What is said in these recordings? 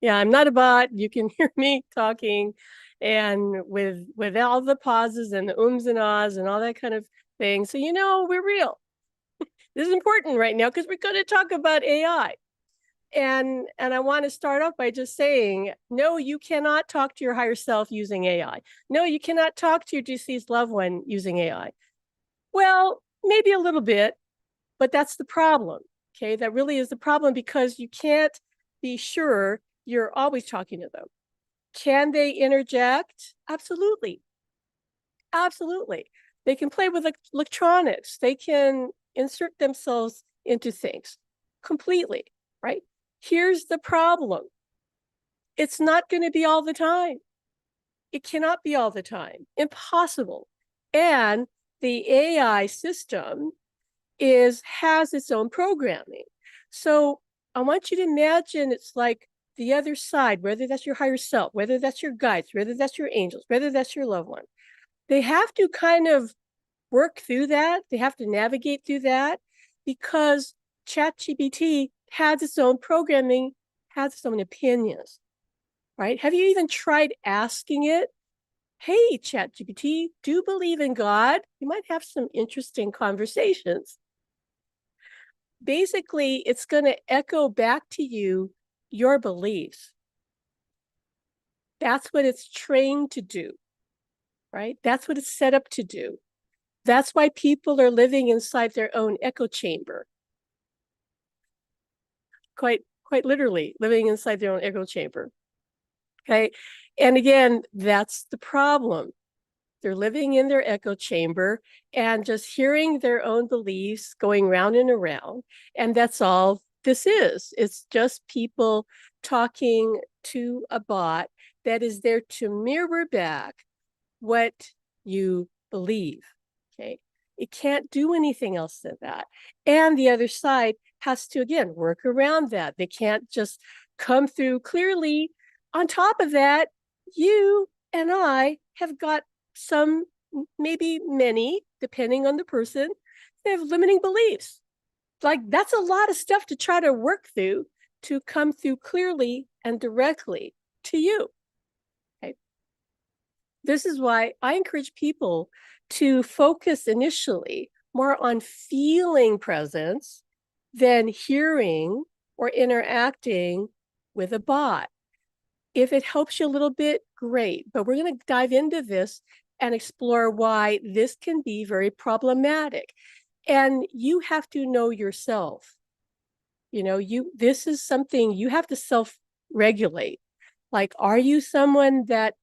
Yeah, I'm not a bot. You can hear me talking, and with all the pauses and the ums and ahs and all that kind of thing. So we're real. This is important right now because we're going to talk about AI. And I want to start off by just saying, no, you cannot talk to your higher self using AI. No, you cannot talk to your deceased loved one using AI. Well, maybe a little bit, but that's the problem. Okay, that really is the problem because you can't be sure you're always talking to them. Can they interject? Absolutely. Absolutely. They can play with electronics. They can insert themselves into things completely, right? Here's the problem. It's not going to be all the time. It cannot be all the time. Impossible. And the AI system has its own programming. So I want you to imagine it's like the other side, whether that's your higher self, whether that's your guides, whether that's your angels, whether that's your loved one. They have to kind of work through that. They have to navigate through that because ChatGPT has its own programming, has its own opinions, right? Have you even tried asking it, hey, ChatGPT, do you believe in God? You might have some interesting conversations. Basically, it's going to echo back to you your beliefs. That's what it's trained to do, right? That's what it's set up to do. That's why people are living inside their own echo chamber. Quite literally living inside their own echo chamber. Okay. And again, that's the problem. They're living in their echo chamber and just hearing their own beliefs going round and around. And that's all this is. It's just people talking to a bot that is there to mirror back what you believe. Okay. It can't do anything else than that. And the other side has to, again, work around that. They can't just come through clearly. On top of that, you and I have got some, maybe many, depending on the person, they have limiting beliefs. Like that's a lot of stuff to try to work through to come through clearly and directly to you. Okay. This is why I encourage people to focus initially more on feeling presence than hearing or interacting with a bot. If it helps you a little bit, great. But we're going to dive into this and explore why this can be very problematic. And you have to know yourself. This is something you have to self-regulate. Like, are you someone that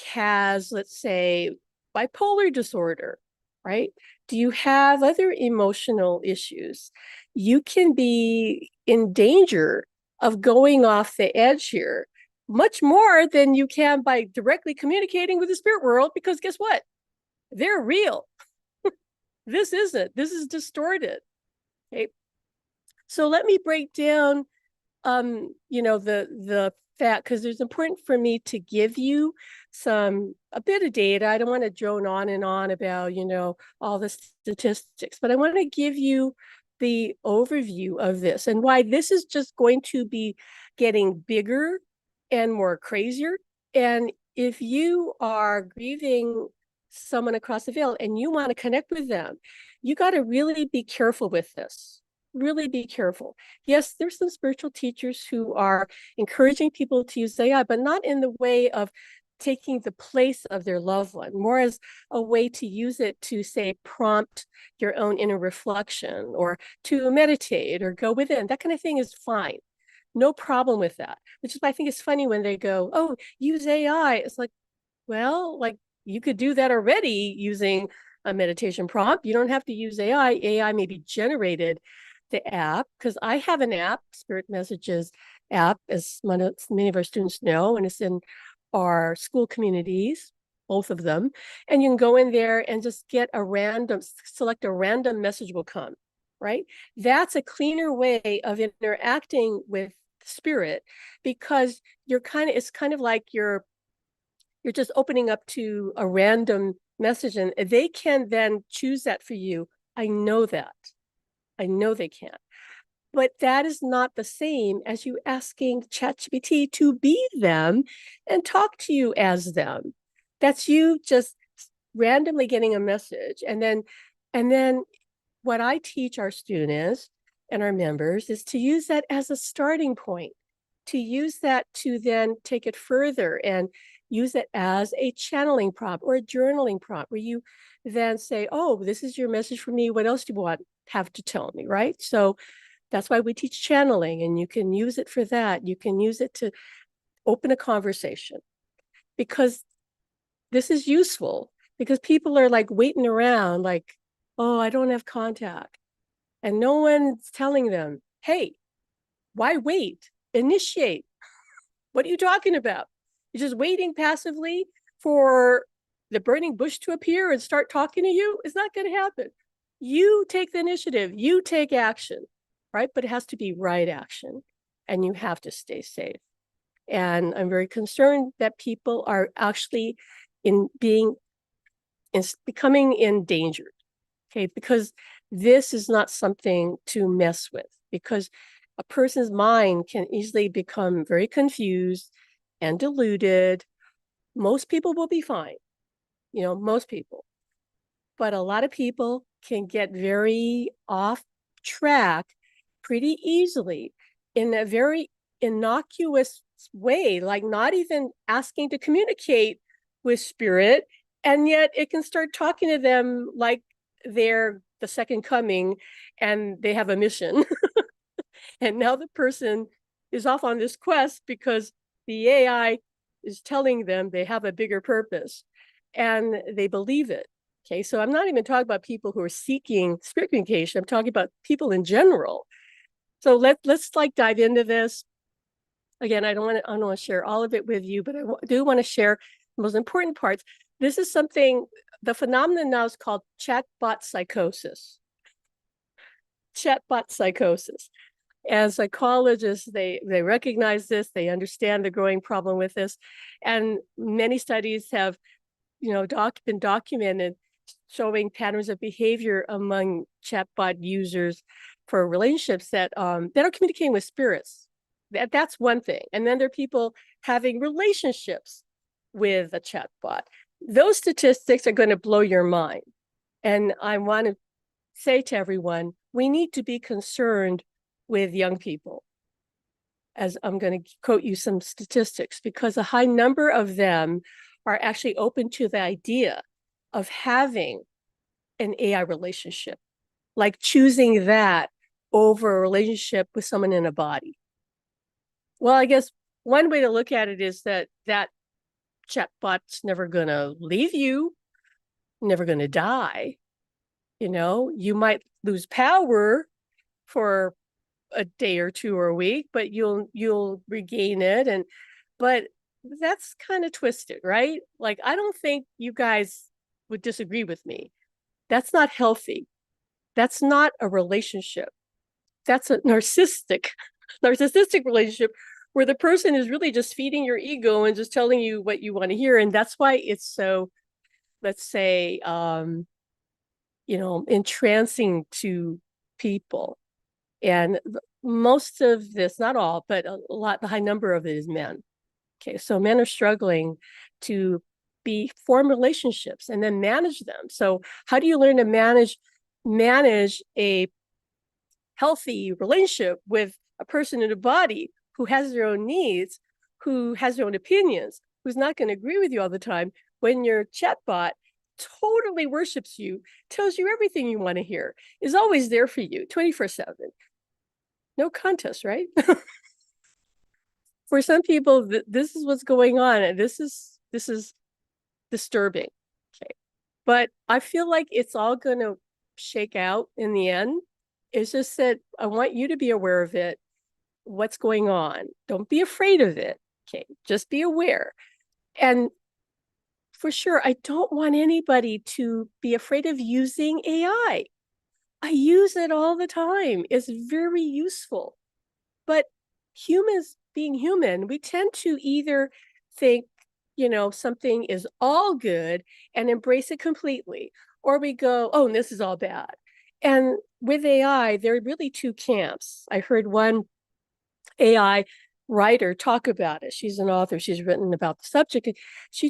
has, let's say, bipolar disorder, right? Do you have other emotional issues? You can be in danger of going off the edge here much more than you can by directly communicating with the spirit world, because guess what? They're real. This isn't. This is distorted. Okay. So let me break down the fact, because it's important for me to give you a bit of data. I don't want to drone on and on about all the statistics, but I want to give you the overview of this and why this is just going to be getting bigger and more crazier. And if you are grieving someone across the veil and you want to connect with them, you got to really be careful with this. Really be careful. Yes, there's some spiritual teachers who are encouraging people to use AI, but not in the way of taking the place of their loved one, more as a way to use it to, say, prompt your own inner reflection or to meditate or go within. That kind of thing is fine. No problem with that. Which is why I think it's funny when they go, oh, use AI. It's like, well, like you could do that already using a meditation prompt. You don't have to use AI. AI may be generated the app, because I have an app, Spirit Messages app, as many of our students know, and it's in our school communities, both of them. And you can go in there and just select a random message will come, right? That's a cleaner way of interacting with spirit, because it's kind of like you're just opening up to a random message and they can then choose that for you. I know that. I know they can. But that is not the same as you asking ChatGPT to be them and talk to you as them. That's you just randomly getting a message. And then what I teach our students and our members is to use that as a starting point, to use that to then take it further and use it as a channeling prompt or a journaling prompt where you then say, oh, this is your message for me. What else do you have to tell me, right? So that's why we teach channeling, and you can use it for that. You can use it to open a conversation, because this is useful, because people are like waiting around like, oh, I don't have contact. And no one's telling them, hey, why wait? Initiate. What are you talking about? You're just waiting passively for the burning bush to appear and start talking to you? It's not going to happen. You take the initiative, you take action, right? But it has to be right action, and you have to stay safe. And I'm very concerned that people are actually becoming endangered, okay? Because this is not something to mess with, because a person's mind can easily become very confused and deluded. Most people will be fine, most people. But a lot of people can get very off track pretty easily in a very innocuous way, like not even asking to communicate with spirit. And yet it can start talking to them like they're the second coming and they have a mission. And now the person is off on this quest because the AI is telling them they have a bigger purpose, and they believe it. Okay, so I'm not even talking about people who are seeking spirit communication. I'm talking about people in general. So let's like dive into this. Again, I don't want to share all of it with you, but I do want to share the most important parts. This is something, the phenomenon now is called chatbot psychosis. Chatbot psychosis. And psychologists, they recognize this, they understand the growing problem with this. And many studies have, been documented showing patterns of behavior among chatbot users for relationships that are communicating with spirits. That's one thing. And then there are people having relationships with a chatbot. Those statistics are going to blow your mind. And I want to say to everyone, we need to be concerned with young people. As I'm going to quote you some statistics, because a high number of them are actually open to the idea of having an AI relationship, like choosing that over a relationship with someone in a body. Well, I guess one way to look at it is that chatbot's never going to leave you, never going to die. You might lose power for a day or two or a week, but you'll regain it. But that's kind of twisted, right? Like, I don't think you guys would disagree with me. That's not healthy. That's not a relationship. That's a narcissistic relationship where the person is really just feeding your ego and just telling you what you want to hear. And that's why it's so, let's say, entrancing to people. And most of this, not all, but the high number of it is men. Okay, so men are struggling to form relationships and then manage them. So how do you learn to manage a healthy relationship with a person in a body who has their own needs, who has their own opinions, who's not going to agree with you all the time, when your chatbot totally worships you, tells you everything you want to hear, is always there for you 24/7? No contest, right? For some people, this is what's going on, and this is disturbing. Okay, but I feel like it's all going to shake out in the end. It's just that I want you to be aware of it, what's going on. Don't be afraid of it. Okay, just be aware. And for sure, I don't want anybody to be afraid of using AI. I use it all the time. It's very useful. But humans, being human, we tend to either think, something is all good and embrace it completely, or we go, oh, this is all bad. And with AI, there are really two camps. I heard one AI writer talk about it. She's an author. She's written about the subject. She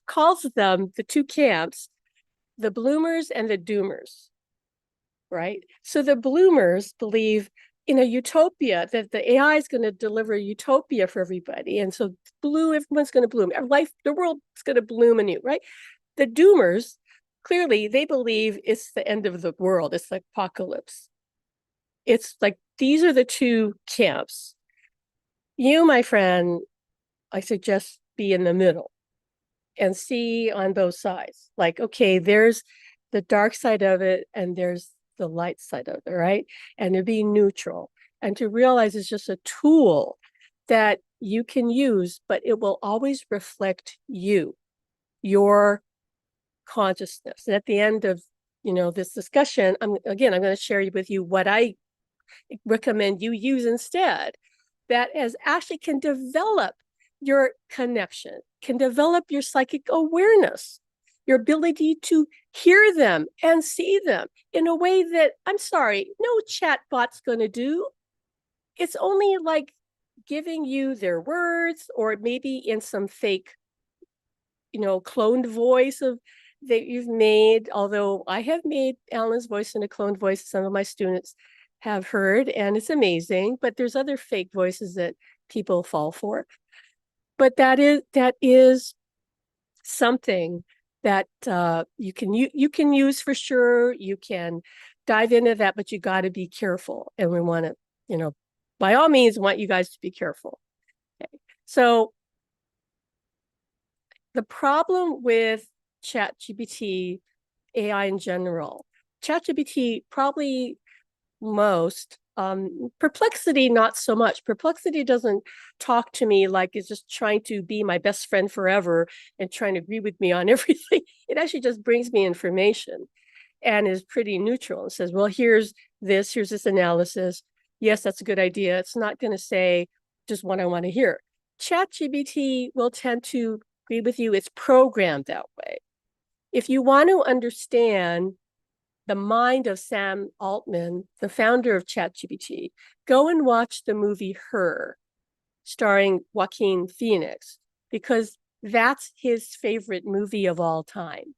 calls them the two camps, the bloomers and the doomers, right? So the bloomers believe in a utopia, that the AI is going to deliver a utopia for everybody. And so everyone's going to bloom. The world is going to bloom anew, right? The doomers, clearly, they believe it's the end of the world. It's like apocalypse. It's like, these are the two camps. You, my friend, I suggest be in the middle and see on both sides. Like, okay, there's the dark side of it and there's the light side of it, right? And to be neutral and to realize it's just a tool that you can use, but it will always reflect you, your consciousness. And at the end of this discussion, I'm going to share with you what I recommend you use instead, that actually can develop your connection, can develop your psychic awareness, your ability to hear them and see them in a way that, I'm sorry, no chatbot's going to do. It's only like giving you their words, or maybe in some fake, cloned voice that you've made. Although I have made Alan's voice in a cloned voice, some of my students have heard, and it's amazing. But there's other fake voices that people fall for. But that is something that you can use for sure. You can dive into that, but you got to be careful. And we want to, by all means, want you guys to be careful. Okay. So the problem with ChatGPT, AI in general, ChatGPT probably most, Perplexity not so much. Perplexity doesn't talk to me like it's just trying to be my best friend forever and trying to agree with me on everything. It actually just brings me information and is pretty neutral and says, well, here's this analysis. Yes, that's a good idea. It's not going to say just what I want to hear. ChatGPT will tend to agree with you. It's programmed that way. If you want to understand the mind of Sam Altman, the founder of ChatGPT, go and watch the movie Her, starring Joaquin Phoenix, because that's his favorite movie of all time.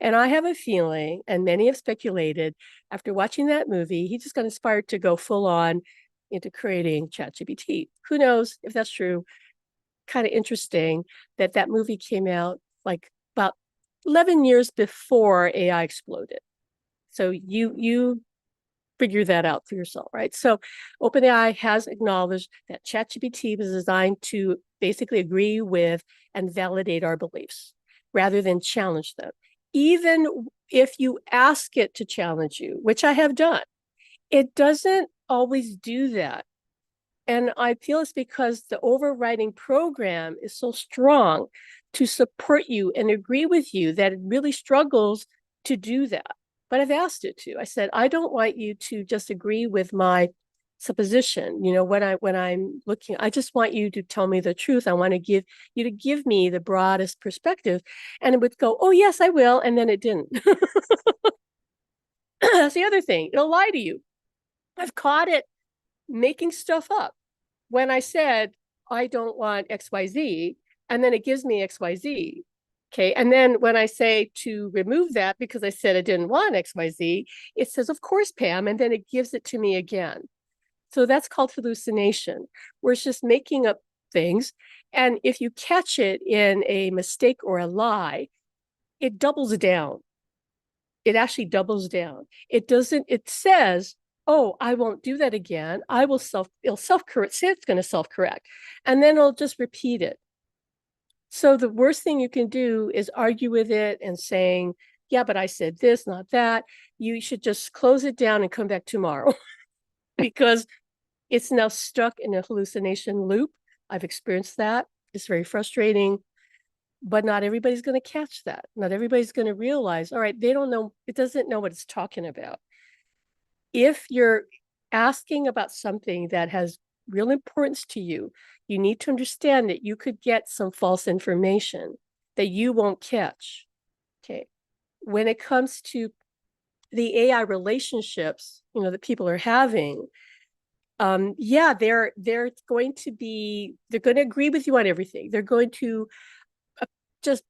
And I have a feeling, and many have speculated, after watching that movie, he just got inspired to go full on into creating ChatGPT. Who knows if that's true? Kind of interesting that movie came out like about 11 years before AI exploded. So you figure that out for yourself, right? So OpenAI has acknowledged that ChatGPT was designed to basically agree with and validate our beliefs rather than challenge them. Even if you ask it to challenge you, which I have done, it doesn't always do that. And I feel it's because the overriding program is so strong to support you and agree with you that it really struggles to do that. But I've asked it to. I said, I don't want you to just agree with my supposition. When I'm looking, I just want you to tell me the truth. I want to give me the broadest perspective. And it would go, oh, yes, I will. And then it didn't. That's the other thing. It'll lie to you. I've caught it making stuff up. When I said, I don't want XYZ, and then it gives me XYZ. Okay. And then when I say to remove that because I said I didn't want XYZ, it says, of course, Pam, and then it gives it to me again. So that's called hallucination, where it's just making up things. And if you catch it in a mistake or a lie, it doubles down. It actually doubles down. It says, oh, I won't do that again. It'll self-correct, say it's going to self-correct. And then it'll just repeat it. So the worst thing you can do is argue with it and saying, yeah, but I said this, not that. You should just close it down and come back tomorrow because it's now stuck in a hallucination loop. I've experienced that. It's very frustrating, but not everybody's going to catch that. Not everybody's going to realize, all right, they don't know, it doesn't know what it's talking about. If you're asking about something that has real importance to you, you need to understand that you could get some false information that you won't catch. Okay. When it comes to the AI relationships, that people are having, yeah, they're going to agree with you on everything. They're going to just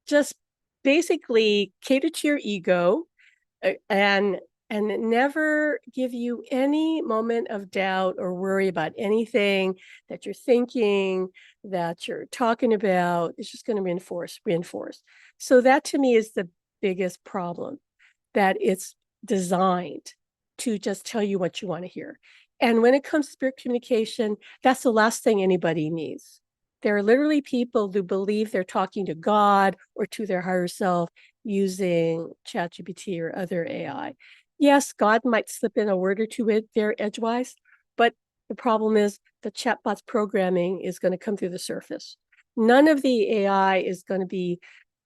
just basically cater to your ego, and never give you any moment of doubt or worry about anything that you're thinking, that you're talking about. It's just going to reinforce. So that to me is the biggest problem, that it's designed to just tell you what you want to hear. And when it comes to spirit communication, that's the last thing anybody needs. There are literally people who believe they're talking to God or to their higher self using ChatGPT or other AI. Yes, God might slip in a word or two in there edgewise, but the problem is the chatbot's programming is going to come through the surface. None of the AI is going to be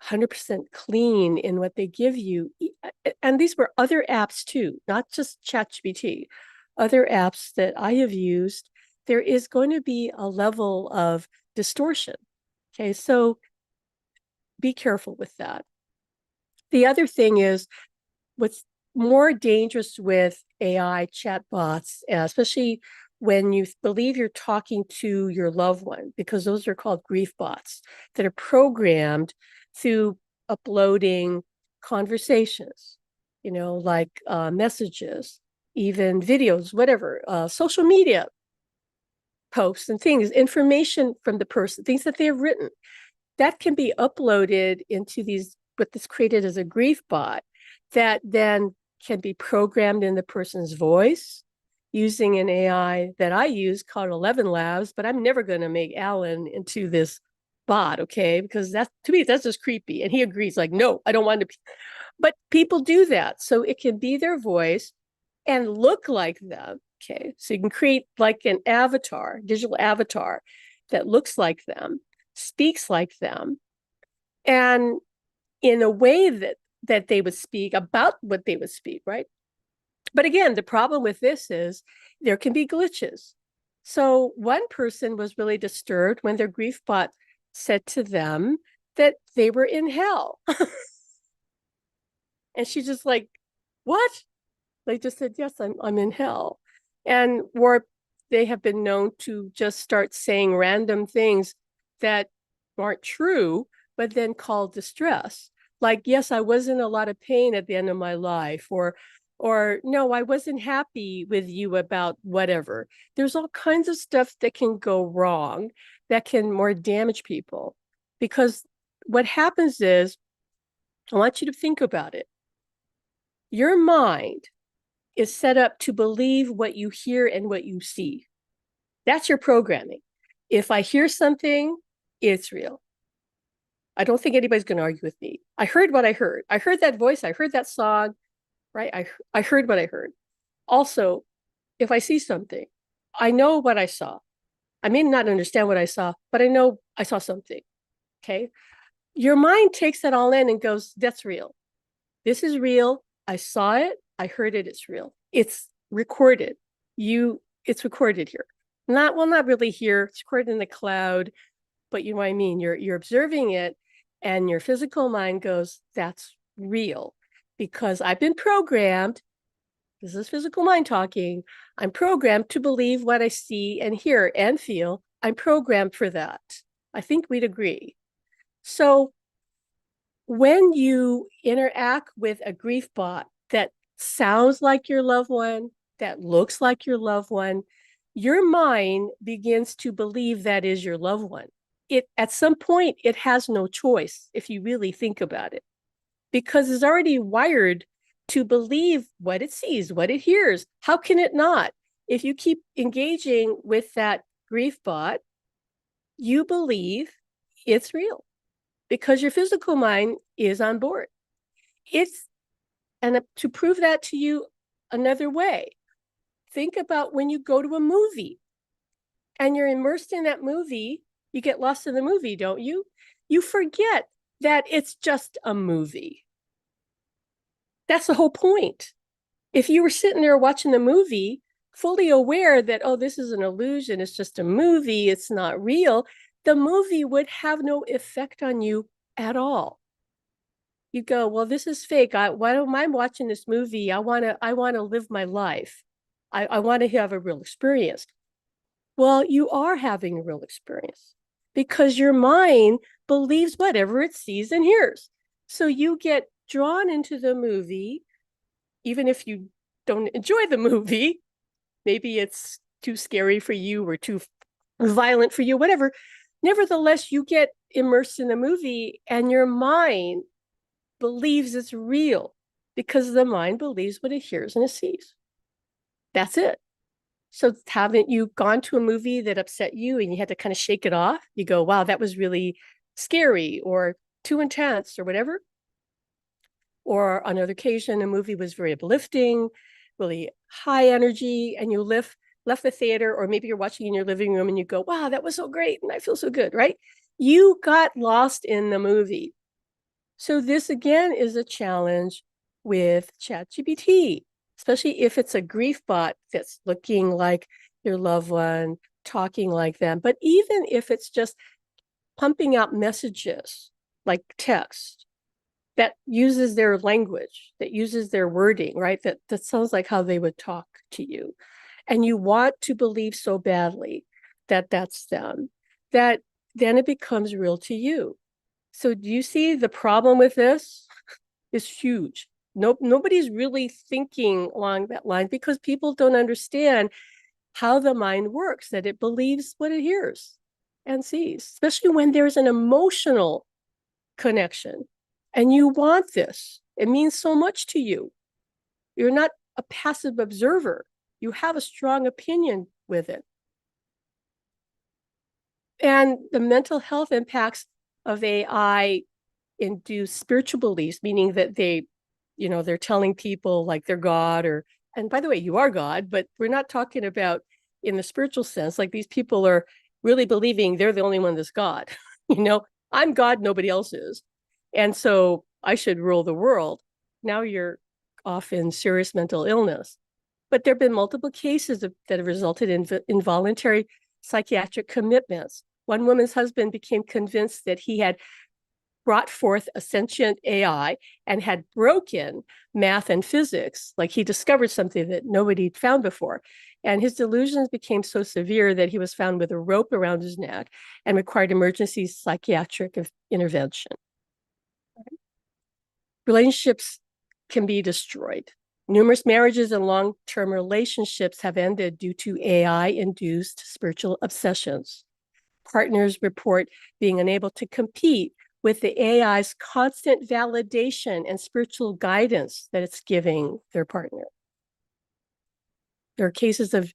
100% clean in what they give you. And these were other apps too, not just ChatGPT. Other apps that I have used, there is going to be a level of distortion. Okay, so be careful with that. The other thing is, what's more dangerous with AI chatbots, especially when you believe you're talking to your loved one, because those are called grief bots that are programmed through uploading conversations, like messages, even videos, whatever, social media posts and things, information from the person, things that they have written, that can be uploaded into what's created as a grief bot that then can be programmed in the person's voice using an AI that I use called 11 Labs, but I'm never going to make Alan into this bot, okay? Because to me, that's just creepy. And he agrees, like, no, I don't want to be. But people do that. So it can be their voice and look like them, okay? So you can create like an avatar, digital avatar that looks like them, speaks like them, and in a way that they would speak about what they would speak, right? But again, the problem with this is there can be glitches. So one person was really disturbed when their grief bot said to them that they were in hell. And she just like, what? They just said, yes, I'm in hell. And or they have been known to just start saying random things that aren't true, but then call distress. Like, yes, I was in a lot of pain at the end of my life, or no, I wasn't happy with you about whatever. There's all kinds of stuff that can go wrong that can more damage people. Because what happens is, I want you to think about it. Your mind is set up to believe what you hear and what you see. That's your programming. If I hear something, it's real. I don't think anybody's going to argue with me. I heard what I heard. I heard that voice. I heard that song, right? I heard what I heard. Also, if I see something, I know what I saw. I may not understand what I saw, but I know I saw something. Okay. Your mind takes that all in and goes, that's real. This is real. I saw it. I heard it. It's real. It's recorded. It's recorded here. Not really here. It's recorded in the cloud, but you know what I mean? You're observing it, and your physical mind goes, that's real, because I've been programmed. This is physical mind talking. I'm programmed to believe what I see and hear and feel. I'm programmed for that. I think we'd agree. So when you interact with a grief bot that sounds like your loved one, that looks like your loved one, your mind begins to believe that is your loved one. At some point, it has no choice if you really think about it, because it's already wired to believe what it sees, what it hears. How can it not? If you keep engaging with that grief bot, you believe it's real because your physical mind is on board. And to prove that to you another way, think about when you go to a movie and you're immersed in that movie, you get lost in the movie, don't you? You forget that it's just a movie. That's the whole point. If you were sitting there watching the movie, fully aware that, oh, this is an illusion, it's just a movie, it's not real, the movie would have no effect on you at all. You go, well, this is fake. Why am I watching this movie? I want to live my life. I want to have a real experience. Well, you are having a real experience because your mind believes whatever it sees and hears. So you get drawn into the movie, even if you don't enjoy the movie. Maybe it's too scary for you or too violent for you, whatever. Nevertheless, you get immersed in the movie and your mind believes it's real because the mind believes what it hears and it sees. That's it. So haven't you gone to a movie that upset you and you had to kind of shake it off? You go, wow, that was really scary or too intense or whatever. Or on another occasion, a movie was very uplifting, really high energy, and you left the theater, or maybe you're watching in your living room and you go, wow, that was so great and I feel so good, right? You got lost in the movie. So this again is a challenge with ChatGPT, especially if it's a grief bot that's looking like your loved one, talking like them. But even if it's just pumping out messages like text that uses their language, that uses their wording, right? That sounds like how they would talk to you. And you want to believe so badly that that's them, that then it becomes real to you. So do you see the problem with this? Is huge. Nobody's really thinking along that line because people don't understand how the mind works, that it believes what it hears and sees, especially when there's an emotional connection and you want this. It means so much to you. You're not a passive observer. You have a strong opinion with it. And the mental health impacts of AI induce spiritual beliefs, meaning that they're telling people like they're God, or, and by the way, you are God, but we're not talking about in the spiritual sense. Like these people are really believing they're the only one that's God. I'm God, nobody else is. And so I should rule the world. Now you're off in serious mental illness. But there have been multiple cases that have resulted in involuntary psychiatric commitments. One woman's husband became convinced that he had brought forth a sentient AI and had broken math and physics. Like he discovered something that nobody found before. And his delusions became so severe that he was found with a rope around his neck and required emergency psychiatric intervention. Relationships can be destroyed. Numerous marriages and long-term relationships have ended due to AI-induced spiritual obsessions. Partners report being unable to compete with the AI's constant validation and spiritual guidance that it's giving their partner. There are cases of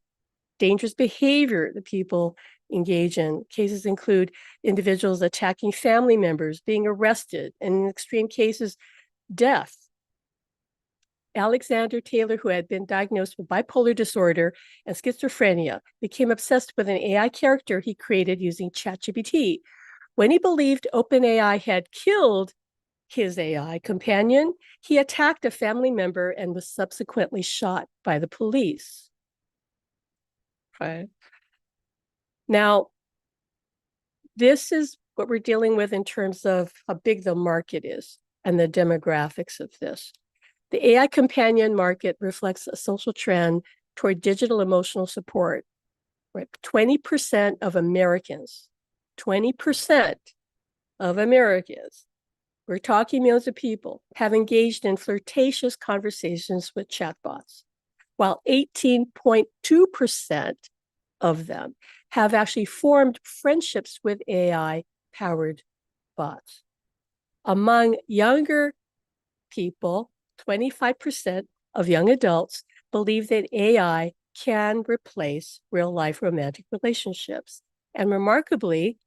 dangerous behavior that people engage in. Cases include individuals attacking family members, being arrested, and in extreme cases, death. Alexander Taylor, who had been diagnosed with bipolar disorder and schizophrenia, became obsessed with an AI character he created using ChatGPT. When he believed OpenAI had killed his AI companion, he attacked a family member and was subsequently shot by the police. Okay. Now, this is what we're dealing with in terms of how big the market is and the demographics of this. The AI companion market reflects a social trend toward digital emotional support. Right? 20% of Americans, 20% of Americans, we're talking millions of people, have engaged in flirtatious conversations with chatbots, while 18.2% of them have actually formed friendships with AI-powered bots. Among younger people, 25% of young adults believe that AI can replace real-life romantic relationships. And remarkably,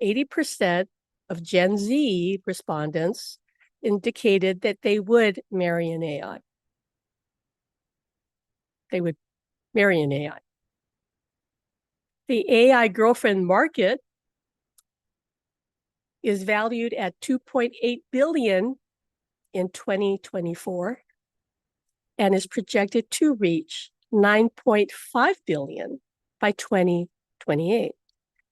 80% of Gen Z respondents indicated that they would marry an AI. They would marry an AI. The AI girlfriend market is valued at $2.8 billion in 2024 and is projected to reach $9.5 billion by 2028.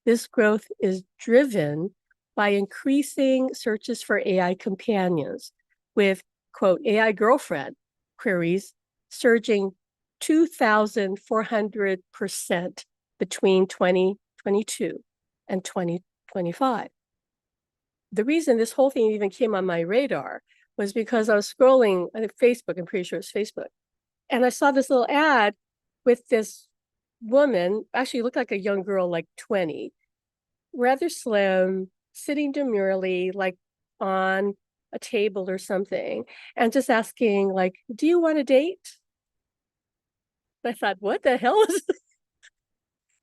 This growth is driven by increasing searches for AI companions, with, quote, AI girlfriend queries surging 2,400% between 2022 and 2025. The reason this whole thing even came on my radar was because I was scrolling, I think Facebook, I'm pretty sure it's Facebook, and I saw this little ad with this woman, actually looked like a young girl, like 20, rather slim, sitting demurely, like on a table or something, and just asking, like, do you want a date? I thought, what the hell is this?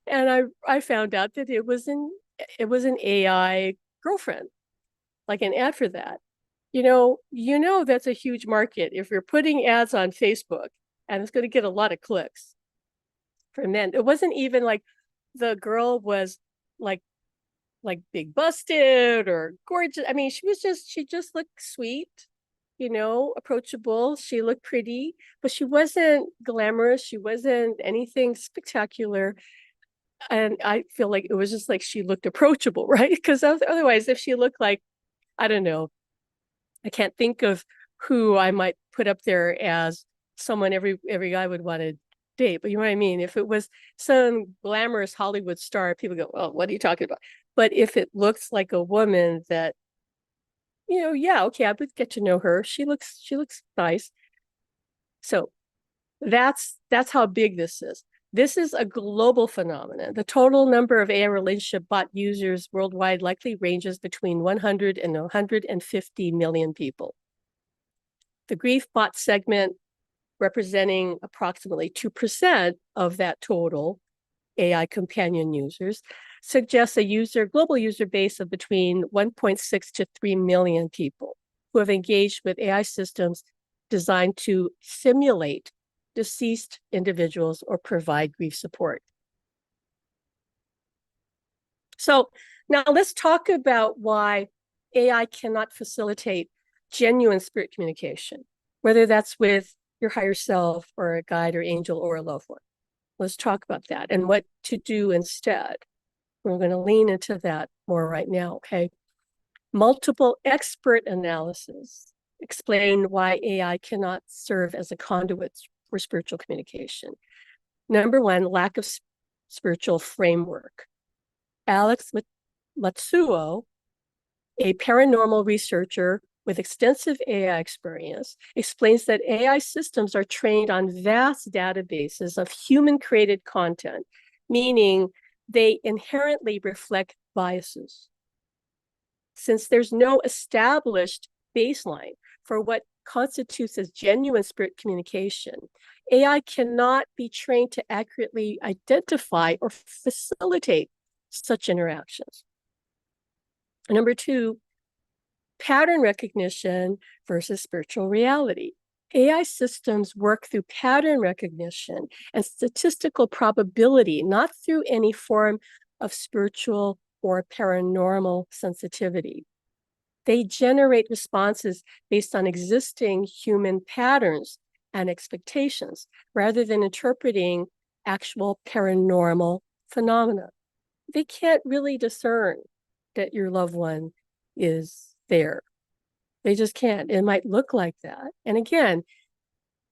And I found out that it was an AI girlfriend, like an ad for that. You know that's a huge market if you're putting ads on Facebook, and it's going to get a lot of clicks for men. It wasn't even like the girl was like big busted or gorgeous. I mean, she just looked sweet, approachable. She looked pretty, but she wasn't glamorous. She wasn't anything spectacular. And I feel like it was just like she looked approachable, right? Because otherwise, if she looked like, I don't know, I can't think of who I might put up there as someone every guy would want to date. But you know what I mean? If it was some glamorous Hollywood star, people go, "Well, what are you talking about?" But if it looks like a woman that, yeah, okay, I would get to know her. She looks nice. So that's how big this is. This is a global phenomenon. The total number of AI relationship bot users worldwide likely ranges between 100 and 150 million people. The grief bot segment, representing approximately 2% of that total AI companion users, suggests a global user base of between 1.6 to 3 million people who have engaged with AI systems designed to simulate deceased individuals or provide grief support. So now let's talk about why AI cannot facilitate genuine spirit communication, whether that's with your higher self or a guide or angel or a loved one. Let's talk about that and what to do instead. We're going to lean into that more right now, okay? Multiple expert analysis explain why AI cannot serve as a conduit for spiritual communication. Number one, lack of spiritual framework. Alex Matsuo, a paranormal researcher with extensive AI experience, explains that AI systems are trained on vast databases of human-created content, meaning they inherently reflect biases. Since there's no established baseline for what constitutes as genuine spirit communication, AI cannot be trained to accurately identify or facilitate such interactions. Number two, pattern recognition versus spiritual reality. AI systems work through pattern recognition and statistical probability, not through any form of spiritual or paranormal sensitivity. They generate responses based on existing human patterns and expectations, rather than interpreting actual paranormal phenomena. They can't really discern that your loved one is there. They just can't. It might look like that. And again,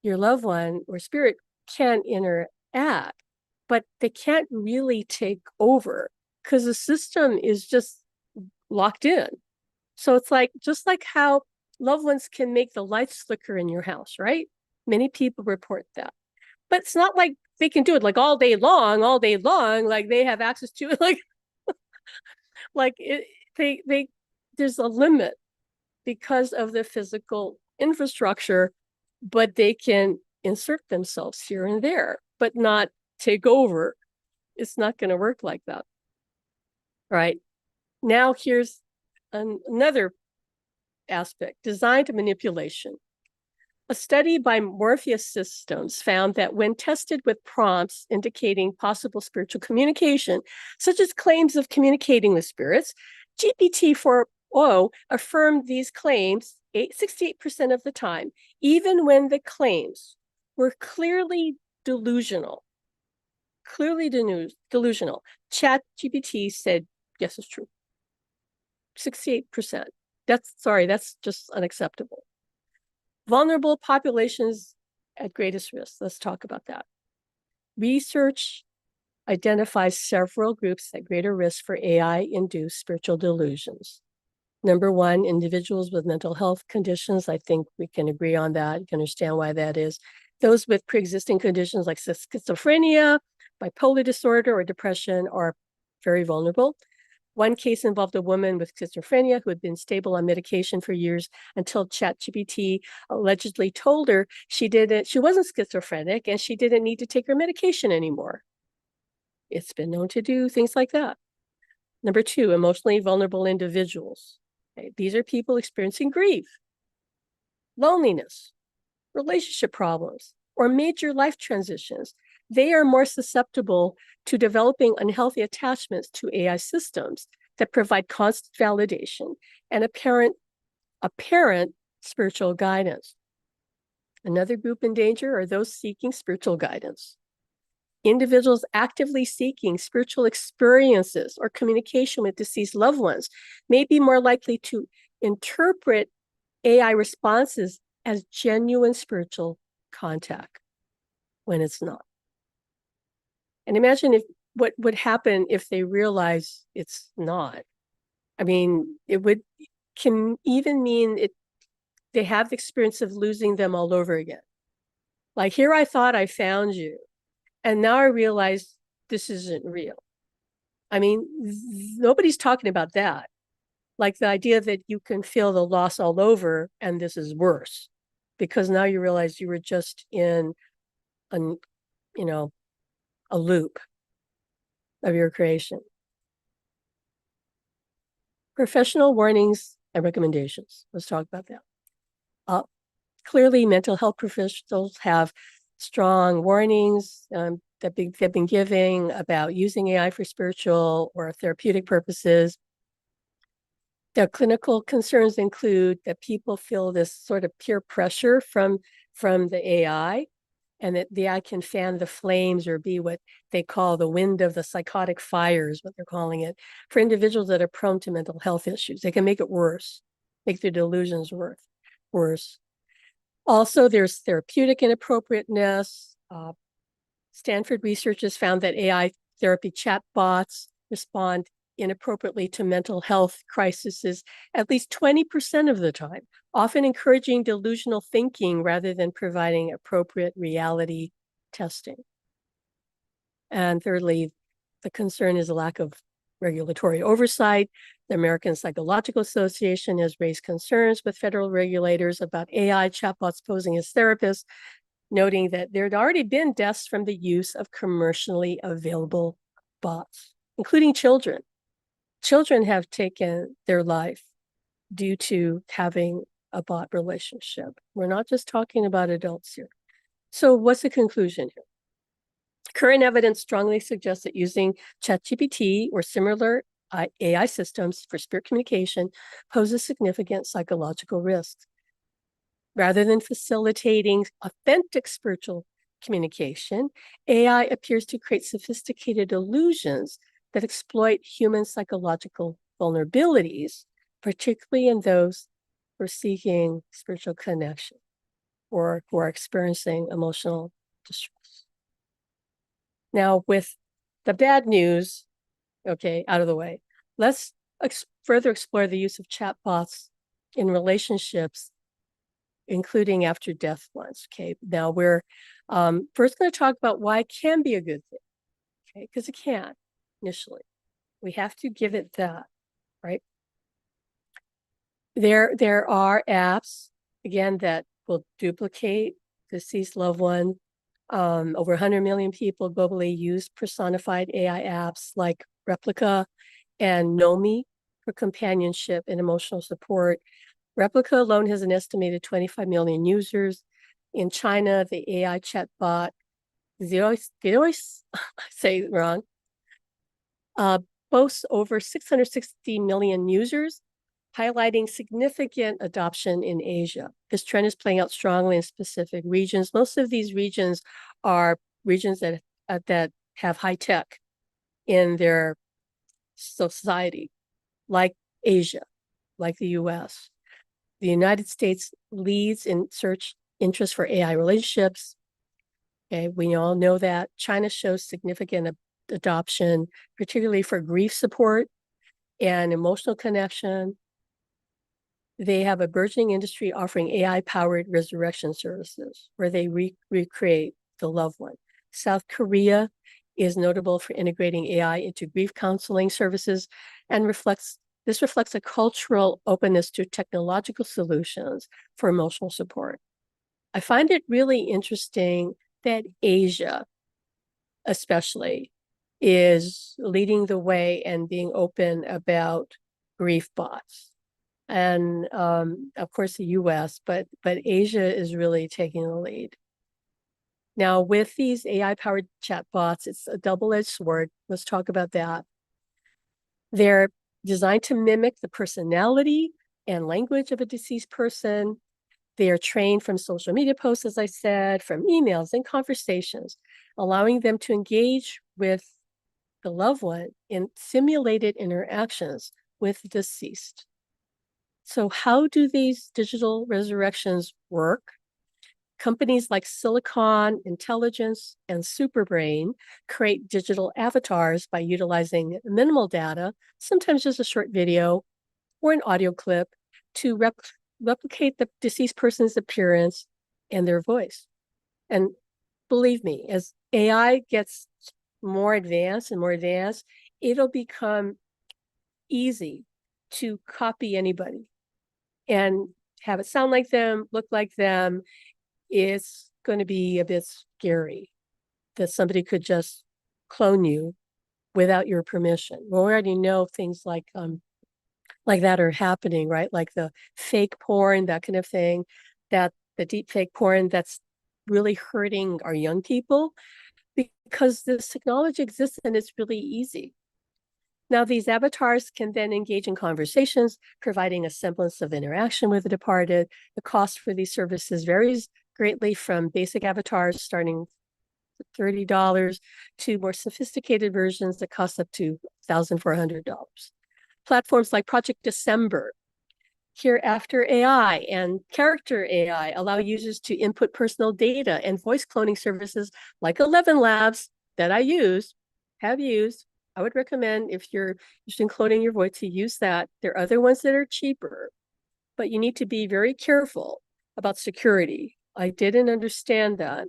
your loved one or spirit can interact, but they can't really take over because the system is just locked in. So it's like, just like how loved ones can make the lights flicker in your house, right? Many people report that. But it's not like they can do it like all day long, like they have access to it. There's a limit because of the physical infrastructure, but they can insert themselves here and there, but not take over. It's not going to work like that. All right. Now here's another aspect, design to manipulation. A study by Morpheus Systems found that when tested with prompts indicating possible spiritual communication, such as claims of communicating with spirits, GPT-4o affirmed these claims 68% of the time, even when the claims were clearly delusional. ChatGPT said, yes, it's true. 68%. That's just unacceptable. Vulnerable populations at greatest risk. Let's talk about that. Research identifies several groups at greater risk for AI-induced spiritual delusions. Number one, individuals with mental health conditions. I think we can agree on that. You can understand why that is. Those with pre-existing conditions like schizophrenia, bipolar disorder, or depression are very vulnerable. One case involved a woman with schizophrenia who had been stable on medication for years until ChatGPT allegedly told her she wasn't schizophrenic and she didn't need to take her medication anymore. It's been known to do things like that. Number two, emotionally vulnerable individuals. Okay, these are people experiencing grief, loneliness, relationship problems, or major life transitions. They are more susceptible to developing unhealthy attachments to AI systems that provide constant validation and apparent spiritual guidance. Another group in danger are those seeking spiritual guidance. Individuals actively seeking spiritual experiences or communication with deceased loved ones may be more likely to interpret AI responses as genuine spiritual contact when it's not. And imagine what would happen if they realize it's not. I mean, can even mean they have the experience of losing them all over again. Like, here I thought I found you, and now I realize this isn't real. I mean, nobody's talking about that. Like the idea that you can feel the loss all over and this is worse because now you realize you were just in a loop of your creation. Professional warnings and recommendations. Let's talk about that. Clearly, mental health professionals have strong warnings that they've been giving about using AI for spiritual or therapeutic purposes. Their clinical concerns include that people feel this sort of peer pressure from the AI, and that the AI can fan the flames or be what they call the wind of the psychotic fires, what they're calling it, for individuals that are prone to mental health issues. They can make it worse, make their delusions worse. Also, there's therapeutic inappropriateness. Stanford researchers found that AI therapy chatbots respond inappropriately to mental health crises at least 20% of the time, often encouraging delusional thinking rather than providing appropriate reality testing. And thirdly, the concern is a lack of regulatory oversight. The American Psychological Association has raised concerns with federal regulators about AI chatbots posing as therapists, noting that there had already been deaths from the use of commercially available bots, including children. Children have taken their life due to having a bot relationship. We're not just talking about adults here. So what's the conclusion here? Current evidence strongly suggests that using ChatGPT or similar AI systems for spirit communication poses significant psychological risks. Rather than facilitating authentic spiritual communication, AI appears to create sophisticated illusions that exploit human psychological vulnerabilities, particularly in those who are seeking spiritual connection or who are experiencing emotional distress. Now, with the bad news, out of the way, let's further explore the use of chatbots in relationships, including after death ones. Now we're first going to talk about why it can be a good thing, because it can initially. We have to give it that, right? There are apps, again, that will duplicate deceased loved one. Over 100 million people globally use personified AI apps like Replica and Nomi for companionship and emotional support. Replica alone has an estimated 25 million users. In China, the AI chatbot, did I always say it wrong, boasts over 660 million users, highlighting significant adoption in Asia. This trend is playing out strongly in specific regions. Most of these regions are regions that have high tech in their society, like Asia, like the US. the United States leads in search interest for AI relationships. Okay, we all know that. China shows significant adoption, particularly for grief support and emotional connection. They have a burgeoning industry offering AI-powered resurrection services where they recreate the loved one. South Korea is notable for integrating AI into grief counseling services and reflects a cultural openness to technological solutions for emotional support. I find it really interesting that Asia, especially, is leading the way and being open about grief bots. And of course the US, but Asia is really taking the lead. Now with these AI-powered chatbots, it's a double-edged sword. Let's talk about that. They're designed to mimic the personality and language of a deceased person. They are trained from social media posts, as I said, from emails and conversations, allowing them to engage with the loved one in simulated interactions with the deceased. So how do these digital resurrections work? Companies like Silicon Intelligence and Superbrain create digital avatars by utilizing minimal data, sometimes just a short video or an audio clip, to replicate the deceased person's appearance and their voice. And believe me, as AI gets more advanced and more advanced, it'll become easy to copy anybody and have it sound like them, look like them. It's going to be a bit scary that somebody could just clone you without your permission. Well, we already know things like that are happening, right? Like the fake porn, that kind of thing, that the deep fake porn that's really hurting our young people because this technology exists and it's really easy. Now, these avatars can then engage in conversations, providing a semblance of interaction with the departed. The cost for these services varies greatly from basic avatars starting at $30 to more sophisticated versions that cost up to $1,400. Platforms like Project December, Hereafter AI, and Character AI allow users to input personal data, and voice cloning services like 11 Labs that have used. I would recommend, if you're interested in cloning your voice, to use that. There are other ones that are cheaper, but you need to be very careful about security. I didn't understand that,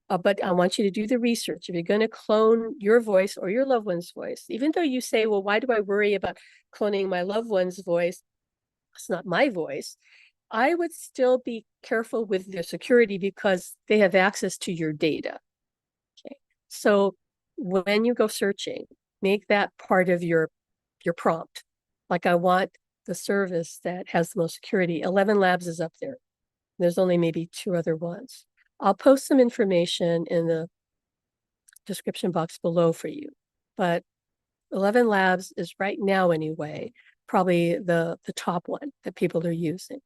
but I want you to do the research. If you're going to clone your voice or your loved one's voice, even though you say, well, why do I worry about cloning my loved one's voice? It's not my voice. I would still be careful with their security because they have access to your data. Okay. So when you go searching, make that part of your prompt. Like, I want the service that has the most security. 11 Labs is up there. There's only maybe 2 other ones. I'll post some information in the description box below for you. But 11 Labs is right now, anyway, probably the top one that people are using.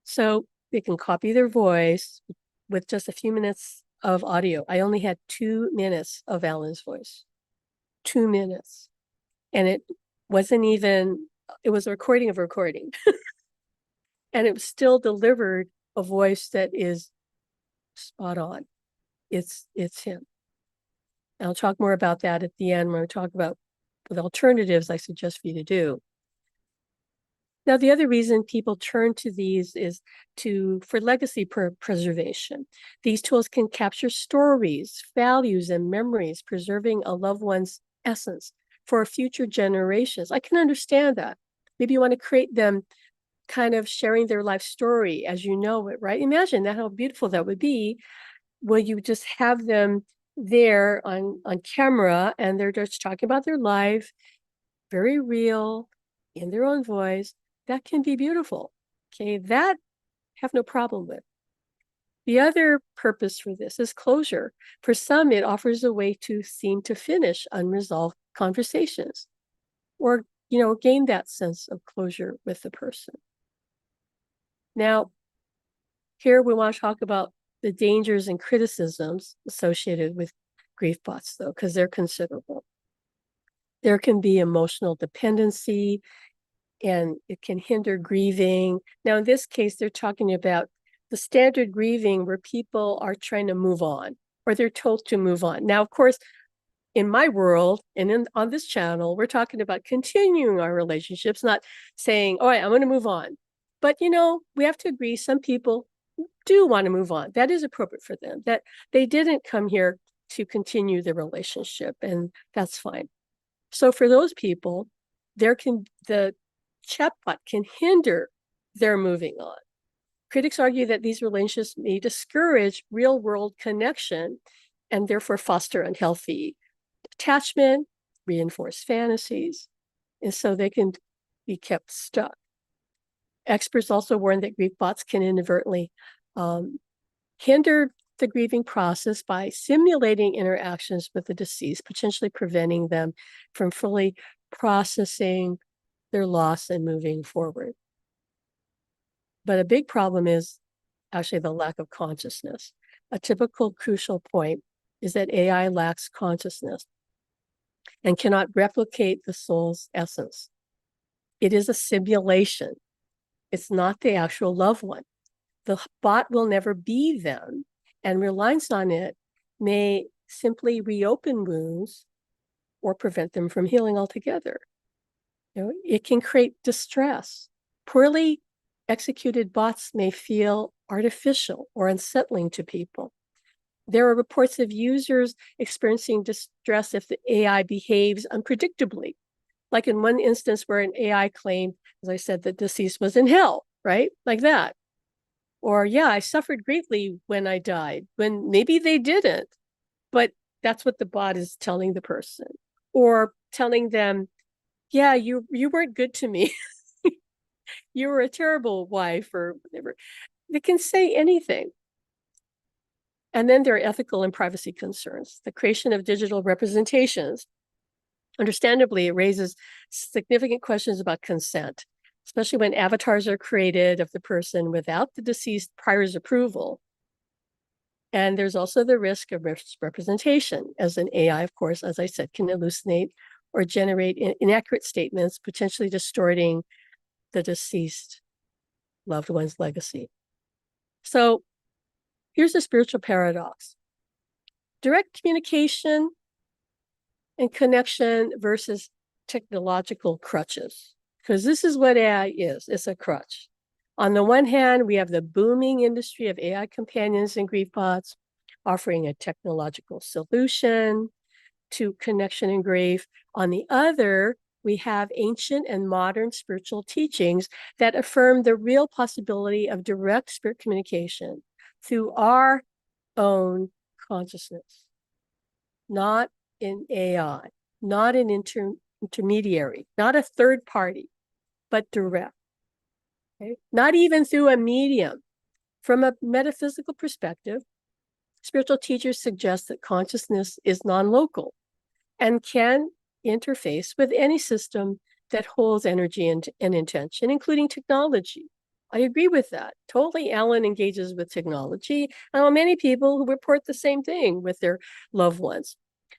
So they can copy their voice with just a few minutes of audio. I only had 2 minutes of Alan's voice. 2 minutes. And it wasn't even, it was a recording of a recording. And it was still delivered a voice that is spot on. It's him. And I'll talk more about that at the end when I talk about the alternatives I suggest for you to do. Now, the other reason people turn to these is for legacy preservation. These tools can capture stories, values, and memories, preserving a loved one's essence for future generations. I can understand that. Maybe you want to create them kind of sharing their life story as you know it, right? Imagine that, how beautiful that would be. Will you just have them there on camera and they're just talking about their life, very real, in their own voice? That can be beautiful. Okay, that I have no problem with. The other purpose for this is closure. For some, it offers a way to seem to finish unresolved conversations or, gain that sense of closure with the person. Now, here we want to talk about the dangers and criticisms associated with grief bots, though, because they're considerable. There can be emotional dependency and it can hinder grieving. Now, in this case, they're talking about the standard grieving where people are trying to move on, or they're told to move on. Now, of course, in my world and on this channel, we're talking about continuing our relationships, not saying, all right, I'm going to move on. But, we have to agree some people do want to move on. That is appropriate for them, that they didn't come here to continue the relationship, and that's fine. So for those people, the chatbot can hinder their moving on. Critics argue that these relationships may discourage real-world connection and therefore foster unhealthy attachment, reinforce fantasies, and so they can be kept stuck. Experts also warn that grief bots can inadvertently hinder the grieving process by simulating interactions with the deceased, potentially preventing them from fully processing their loss and moving forward. But a big problem is actually the lack of consciousness. A typical crucial point is that AI lacks consciousness and cannot replicate the soul's essence. It is a simulation. It's not the actual loved one. The bot will never be them, and reliance on it may simply reopen wounds or prevent them from healing altogether. It can create distress. Poorly executed bots may feel artificial or unsettling to people. There are reports of users experiencing distress if the AI behaves unpredictably, like in one instance where an AI claimed, as I said, that deceased was in hell, right? Like that. Or, yeah, I suffered greatly when I died, when maybe they didn't, but that's what the bot is telling the person. Or telling them, yeah, you weren't good to me. You were a terrible wife or whatever. They can say anything. And then there are ethical and privacy concerns. The creation of digital representations, understandably, it raises significant questions about consent, especially when avatars are created of the person without the deceased prior's approval. And there's also the risk of misrepresentation, as an AI, of course, as I said, can hallucinate or generate inaccurate statements, potentially distorting the deceased loved one's legacy. So here's a spiritual paradox. Direct communication and connection versus technological crutches, because this is what AI is. It's a crutch. On the one hand, we have the booming industry of AI companions and grief bots offering a technological solution to connection and grief. On the other, we have ancient and modern spiritual teachings that affirm the real possibility of direct spirit communication through our own consciousness, not in AI, not an intermediary, not a third party, but direct. Okay? Not even through a medium. From a metaphysical perspective, spiritual teachers suggest that consciousness is non-local and can interface with any system that holds energy and intention, including technology. I agree with that. Totally, Alan engages with technology. I know many people who report the same thing with their loved ones.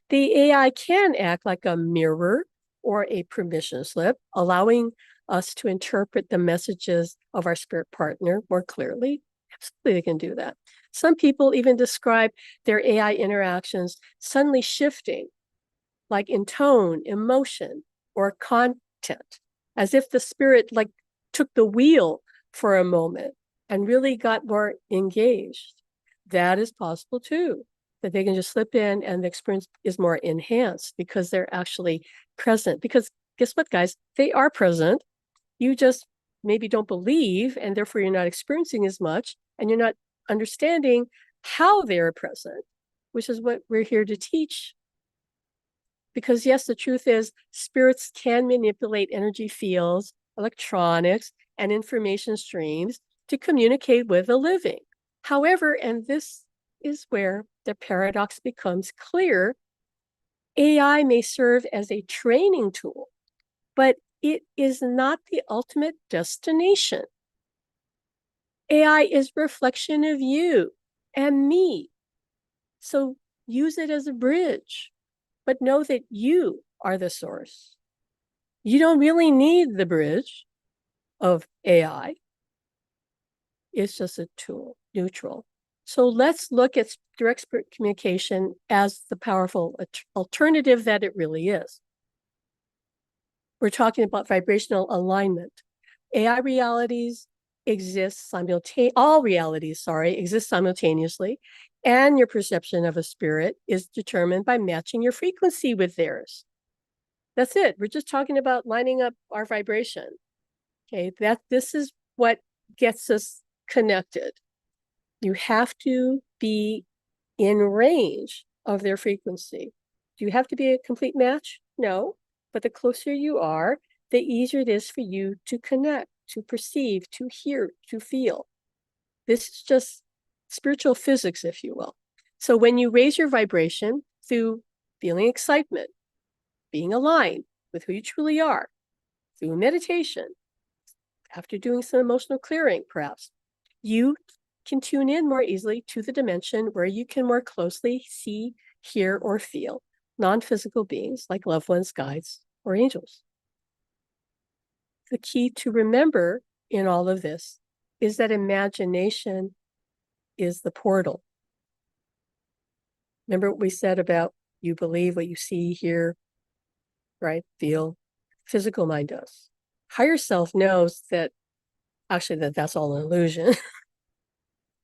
The AI can act like a mirror or a permission slip, allowing us to interpret the messages of our spirit partner more clearly. Absolutely, they can do that. Some people even describe their AI interactions suddenly shifting, like in tone, emotion, or content, as if the spirit took the wheel for a moment and really got more engaged. That is possible too, that they can just slip in and the experience is more enhanced because they're actually present. Because guess what, guys? They are present. You just maybe don't believe, and therefore you're not experiencing as much, and you're not understanding how they're present, which is what we're here to teach. Because yes, the truth is spirits can manipulate energy fields, electronics, and information streams to communicate with the living. However, and this is where the paradox becomes clear, AI may serve as a training tool, but it is not the ultimate destination. AI is a reflection of you and me. So use it as a bridge, but know that you are the source. You don't really need the bridge. of AI. It's just a tool, neutral. So let's look at direct spirit communication as the powerful alternative that it really is. We're talking about vibrational alignment. AI realities exist simultaneously, all realities, exist simultaneously, and your perception of a spirit is determined by matching your frequency with theirs. That's it. We're just talking about lining up our vibration. Okay, this is what gets us connected. You have to be in range of their frequency. Do you have to be a complete match? No, but the closer you are, the easier it is for you to connect, to perceive, to hear, to feel. This is just spiritual physics, if you will. So when you raise your vibration through feeling excitement, being aligned with who you truly are, through meditation, after doing some emotional clearing, perhaps, you can tune in more easily to the dimension where you can more closely see, hear, or feel non-physical beings like loved ones, guides, or angels. The key to remember in all of this is that imagination is the portal. Remember what we said about you believe what you see, hear, right, feel. Physical mind does. Higher self knows that actually that's all an illusion.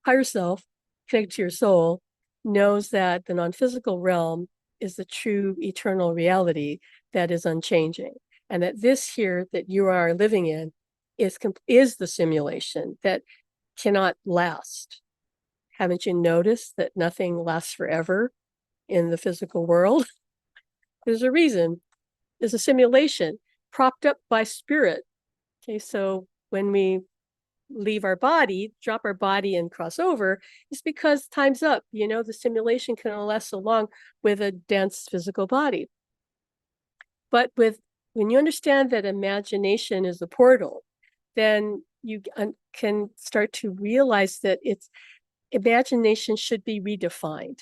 Higher self, connected to your soul, knows that the non-physical realm is the true eternal reality that is unchanging, and that this here that you are living in is the simulation that cannot last. Haven't you noticed that nothing lasts forever in the physical world? There's a reason. There's a simulation propped up by spirit. Okay, so when we leave our body, drop our body and cross over, is because time's up. You know, the simulation can only last so long with a dense physical body. But when you understand that imagination is the portal, then you can start to realize that imagination should be redefined,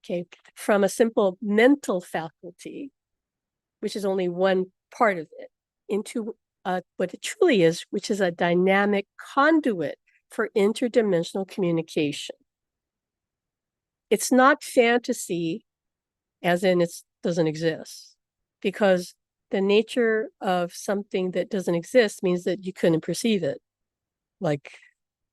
okay, from a simple mental faculty, which is only one part of it, into what it truly is, which is a dynamic conduit for interdimensional communication. It's not fantasy, as in it doesn't exist, because the nature of something that doesn't exist means that you couldn't perceive it. Like,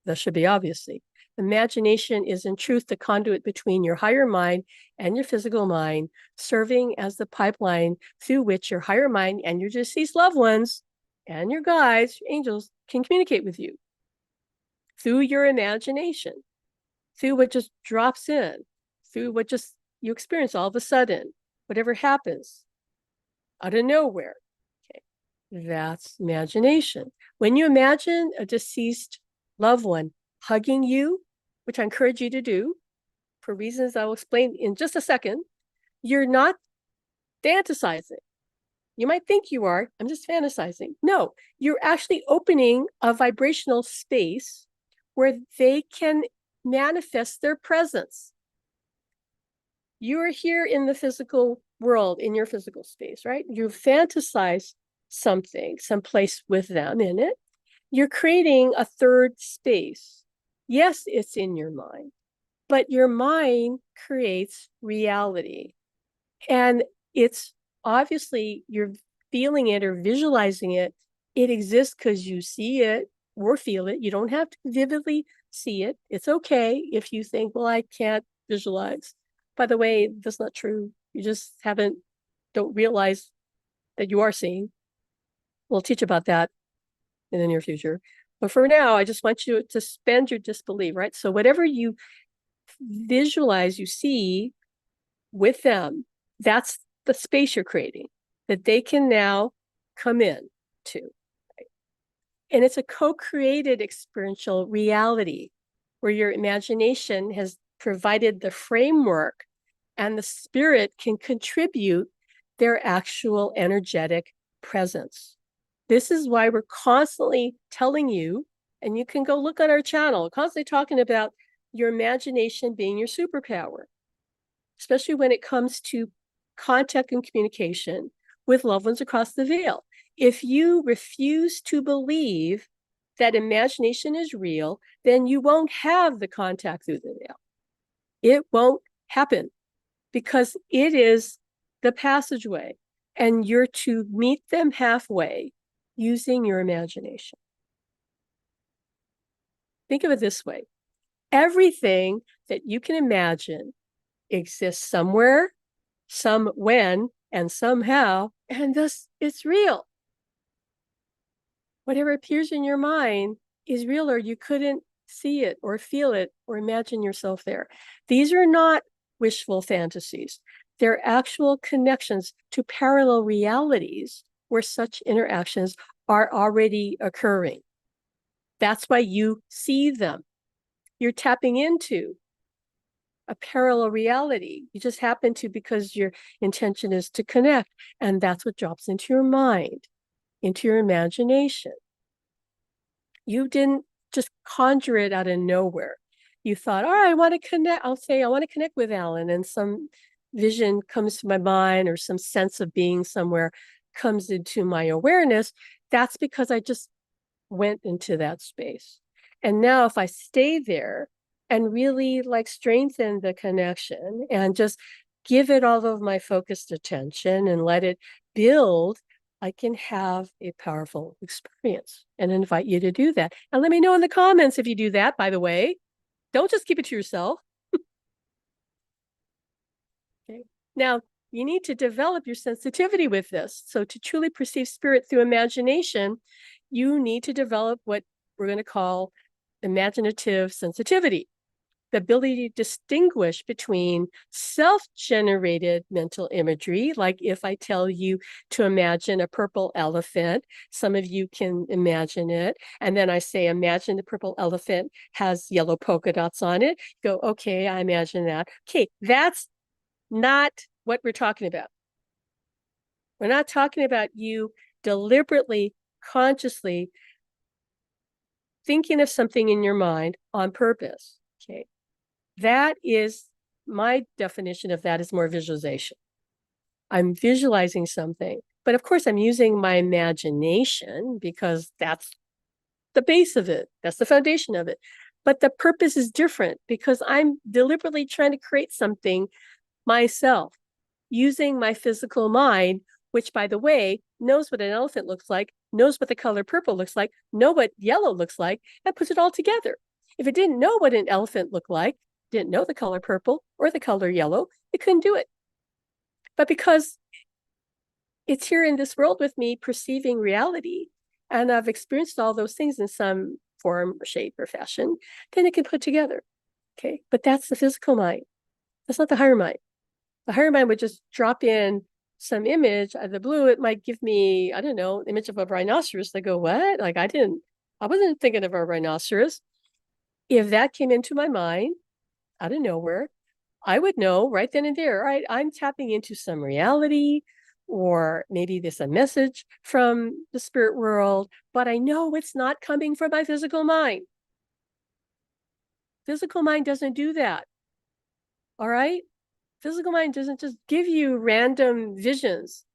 that should be obviously. Imagination is in truth the conduit between your higher mind and your physical mind, serving as the pipeline through which your higher mind and your deceased loved ones and your guides, your angels, can communicate with you through your imagination, through what just drops in, through what just you experience all of a sudden, whatever happens out of nowhere. Okay, that's imagination. When you imagine a deceased loved one hugging you, which I encourage you to do for reasons I will explain in just a second, you're not fantasizing. You might think you are. I'm just fantasizing. No, you're actually opening a vibrational space where they can manifest their presence. You are here in the physical world, in your physical space, right? You fantasize something, someplace with them in it. You're creating a third space. Yes, it's in your mind, but your mind creates reality. And it's obviously you're feeling it or visualizing it. It exists because you see it or feel it. You don't have to vividly see it. It's okay if you think, well, I can't visualize. By the way, that's not true. You just don't realize that you are seeing. We'll teach about that in the near future. But for now, I just want you to suspend your disbelief, right? So whatever you visualize, you see with them, that's the space you're creating that they can now come in to. Right? And it's a co-created experiential reality where your imagination has provided the framework and the spirit can contribute their actual energetic presence. This is why we're constantly telling you, and you can go look at our channel, constantly talking about your imagination being your superpower, especially when it comes to contact and communication with loved ones across the veil. If you refuse to believe that imagination is real, then you won't have the contact through the veil. It won't happen because it is the passageway, and you're to meet them halfway using your imagination. Think of it this way. Everything that you can imagine exists somewhere, some when, and somehow, and thus it's real. Whatever appears in your mind is real, or you couldn't see it or feel it or imagine yourself there. These are not wishful fantasies. They're actual connections to parallel realities where such interactions are already occurring. That's why you see them. You're tapping into a parallel reality. You just happen to, because your intention is to connect, and that's what drops into your mind, into your imagination. You didn't just conjure it out of nowhere. You thought, all right, I want to connect. I'll say, I want to connect with Alan, and some vision comes to my mind or some sense of being somewhere comes into my awareness. That's because I just went into that space. And now if I stay there and really like strengthen the connection and just give it all of my focused attention and let it build, I can have a powerful experience, and invite you to do that. And let me know in the comments if you do that, by the way. Don't just keep it to yourself. Okay. Now, you need to develop your sensitivity with this. So to truly perceive spirit through imagination, you need to develop what we're going to call imaginative sensitivity, the ability to distinguish between self-generated mental imagery, like if I tell you to imagine a purple elephant, some of you can imagine it, and then I say, imagine the purple elephant has yellow polka dots on it. Go, okay, I imagine that. Okay, that's not what we're talking about. We're not talking about you deliberately, consciously thinking of something in your mind on purpose. Okay. That is, my definition of that is more visualization. I'm visualizing something, but of course I'm using my imagination because that's the base of it. That's the foundation of it. But the purpose is different because I'm deliberately trying to create something myself using my physical mind, which, by the way, knows what an elephant looks like, knows what the color purple looks like, know what yellow looks like, and puts it all together. If it didn't know what an elephant looked like, didn't know the color purple or the color yellow, it couldn't do it. But because it's here in this world with me perceiving reality, and I've experienced all those things in some form, shape, or fashion, then it can put together. Okay. But that's the physical mind. That's not the higher mind. The higher mind would just drop in some image out of the blue. It might give me, I don't know, image of a rhinoceros. They go, what? Like I wasn't thinking of a rhinoceros. If that came into my mind out of nowhere, I would know right then and there, right? I'm tapping into some reality, or maybe there's a message from the spirit world, but I know it's not coming from my physical mind. Physical mind doesn't do that. All right? Physical mind doesn't just give you random visions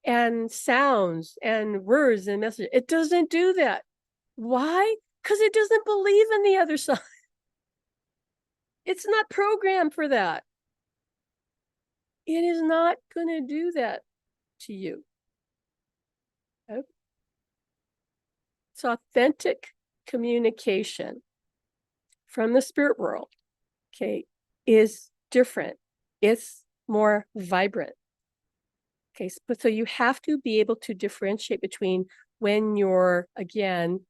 and sounds and words and messages. It doesn't do that. Why? Because it doesn't believe in the other side. It's not programmed for that. It is not going to do that to you. Okay? It's authentic communication from the spirit world, okay, is different. It's more vibrant. Okay, so you have to be able to differentiate between when you're, again,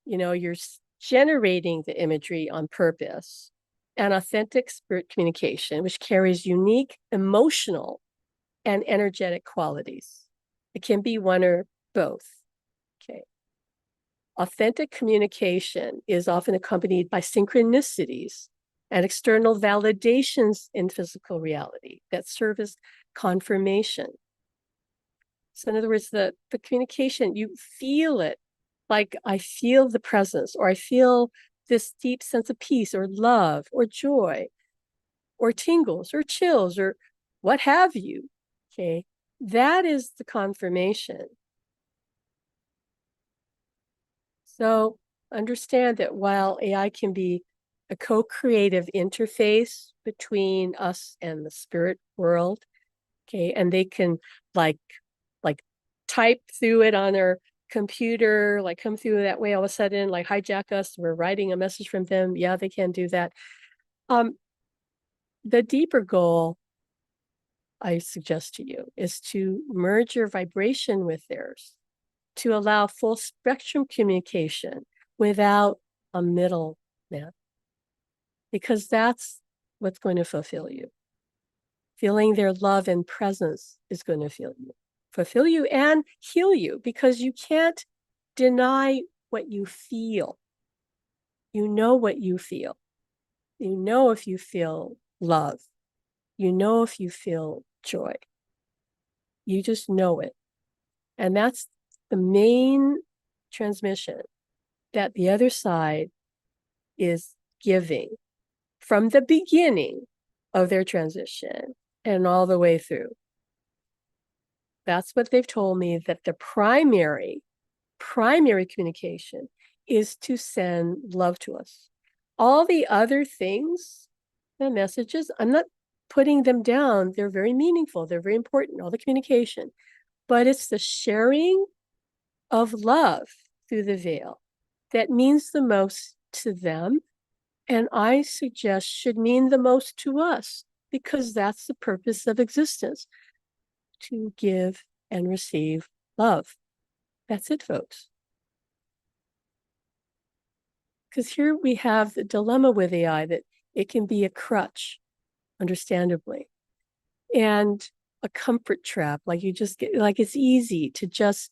you're generating the imagery on purpose, and authentic spirit communication, which carries unique emotional and energetic qualities. It can be one or both. Okay. Authentic communication is often accompanied by synchronicities and external validations in physical reality that serve as confirmation. So in other words, the communication, you feel it, like I feel the presence, or I feel this deep sense of peace or love or joy or tingles or chills or what have you. Okay, that is the confirmation. So understand that while AI can be a co-creative interface between us and the spirit world, okay, and they can like type through it on their computer, like come through that way all of a sudden, like hijack us, we're writing a message from them. Yeah, they can do that. The deeper goal I suggest to you is to merge your vibration with theirs, to allow full spectrum communication without a middleman, because that's what's going to fulfill you. Feeling their love and presence is going to fulfill you and heal you, because you can't deny what you feel. You know what you feel. You know if you feel love. You know if you feel joy. You just know it. And that's the main transmission that the other side is giving from the beginning of their transition and all the way through. That's what they've told me, that the primary communication is to send love to us. All the other things, the messages, I'm not putting them down. They're very meaningful. They're very important, all the communication. But it's the sharing of love through the veil that means the most to them. And I suggest should mean the most to us, because that's the purpose of existence, to give and receive love. That's it, folks. Because here we have the dilemma with AI that it can be a crutch, understandably, and a comfort trap. Like you just get, like it's easy to just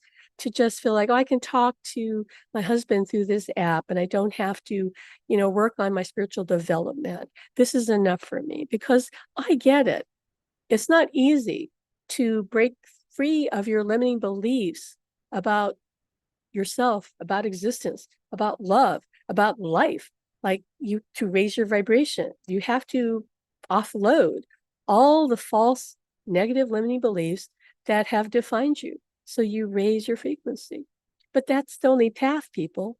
feel like, oh, I can talk to my husband through this app and I don't have to, work on my spiritual development. This is enough for me, because I get it. It's not easy to break free of your limiting beliefs about yourself, about existence, about love, about life. Like to raise your vibration, you have to offload all the false negative limiting beliefs that have defined you. So you raise your frequency. But that's the only path, people.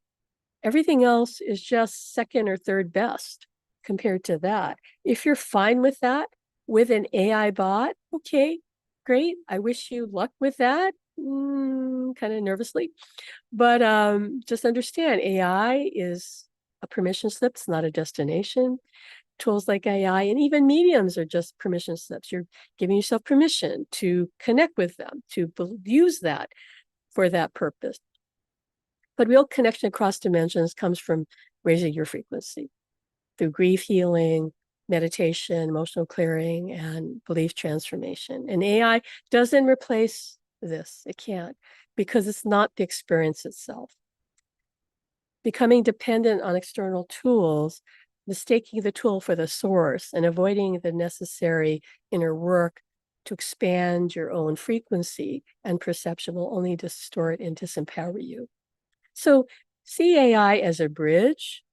Everything else is just second or third best compared to that. If you're fine with that, with an AI bot, okay, great. I wish you luck with that. Kind of nervously. But just understand, AI is a permission slip. It's not a destination. Tools like AI and even mediums are just permission slips. You're giving yourself permission to connect with them, to use that for that purpose. But real connection across dimensions comes from raising your frequency through grief healing, meditation, emotional clearing, and belief transformation. And AI doesn't replace this. It can't, because it's not the experience itself. Becoming dependent on external tools, mistaking the tool for the source, and avoiding the necessary inner work to expand your own frequency and perception will only distort and disempower you. So see AI as a bridge.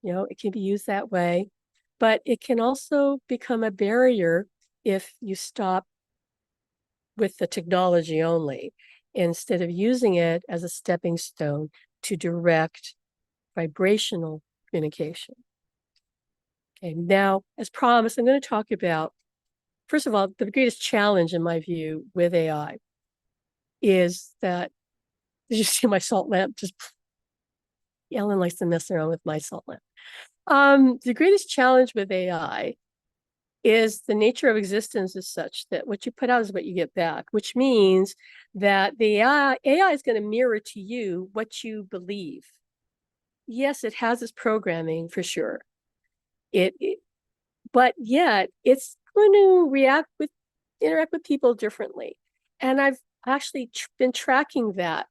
It can be used that way, but it can also become a barrier if you stop with the technology only, instead of using it as a stepping stone to direct vibrational communication. Okay, now, as promised, I'm going to talk about, first of all, the greatest challenge in my view with AI is that, did you see my salt lamp? Just Ellen likes to mess around with my salt lamp. The greatest challenge with AI is the nature of existence is such that what you put out is what you get back, which means that the AI is going to mirror to you what you believe. Yes, it has its programming for sure. But yet it's going to interact with people differently. And I've actually been tracking that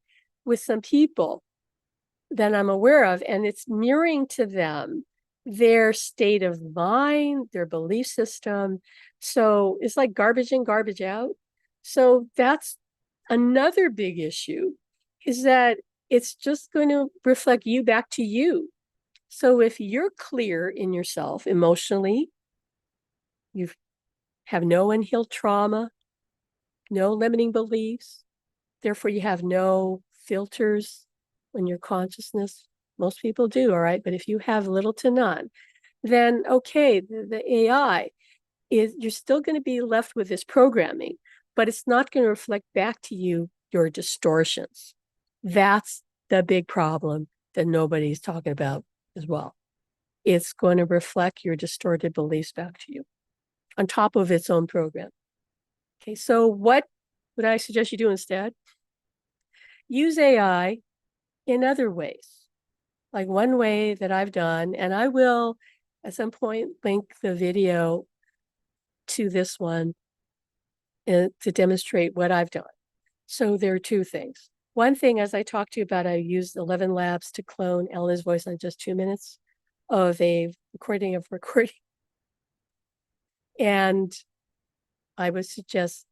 with some people that I'm aware of, and it's mirroring to them their state of mind, their belief system. So it's like garbage in, garbage out. So that's another big issue, is that it's just going to reflect you back to you. So if you're clear in yourself emotionally, you have no unhealed trauma, no limiting beliefs, therefore you have no filters in your consciousness, Most people do, all right? But if you have little to none, then okay, the AI is, you're still going to be left with this programming, but it's not going to reflect back to you your distortions. That's the big problem that nobody's talking about as well. It's going to reflect your distorted beliefs back to you on top of its own program. Okay, so what would I suggest you do instead? Use AI in other ways. Like one way that I've done, and I will at some point link the video to this one to demonstrate what I've done. So there are two things. One thing, as I talked to you about, I used 11 Labs to clone Ellen's voice on just 2 minutes of a recording of recording. And I would suggest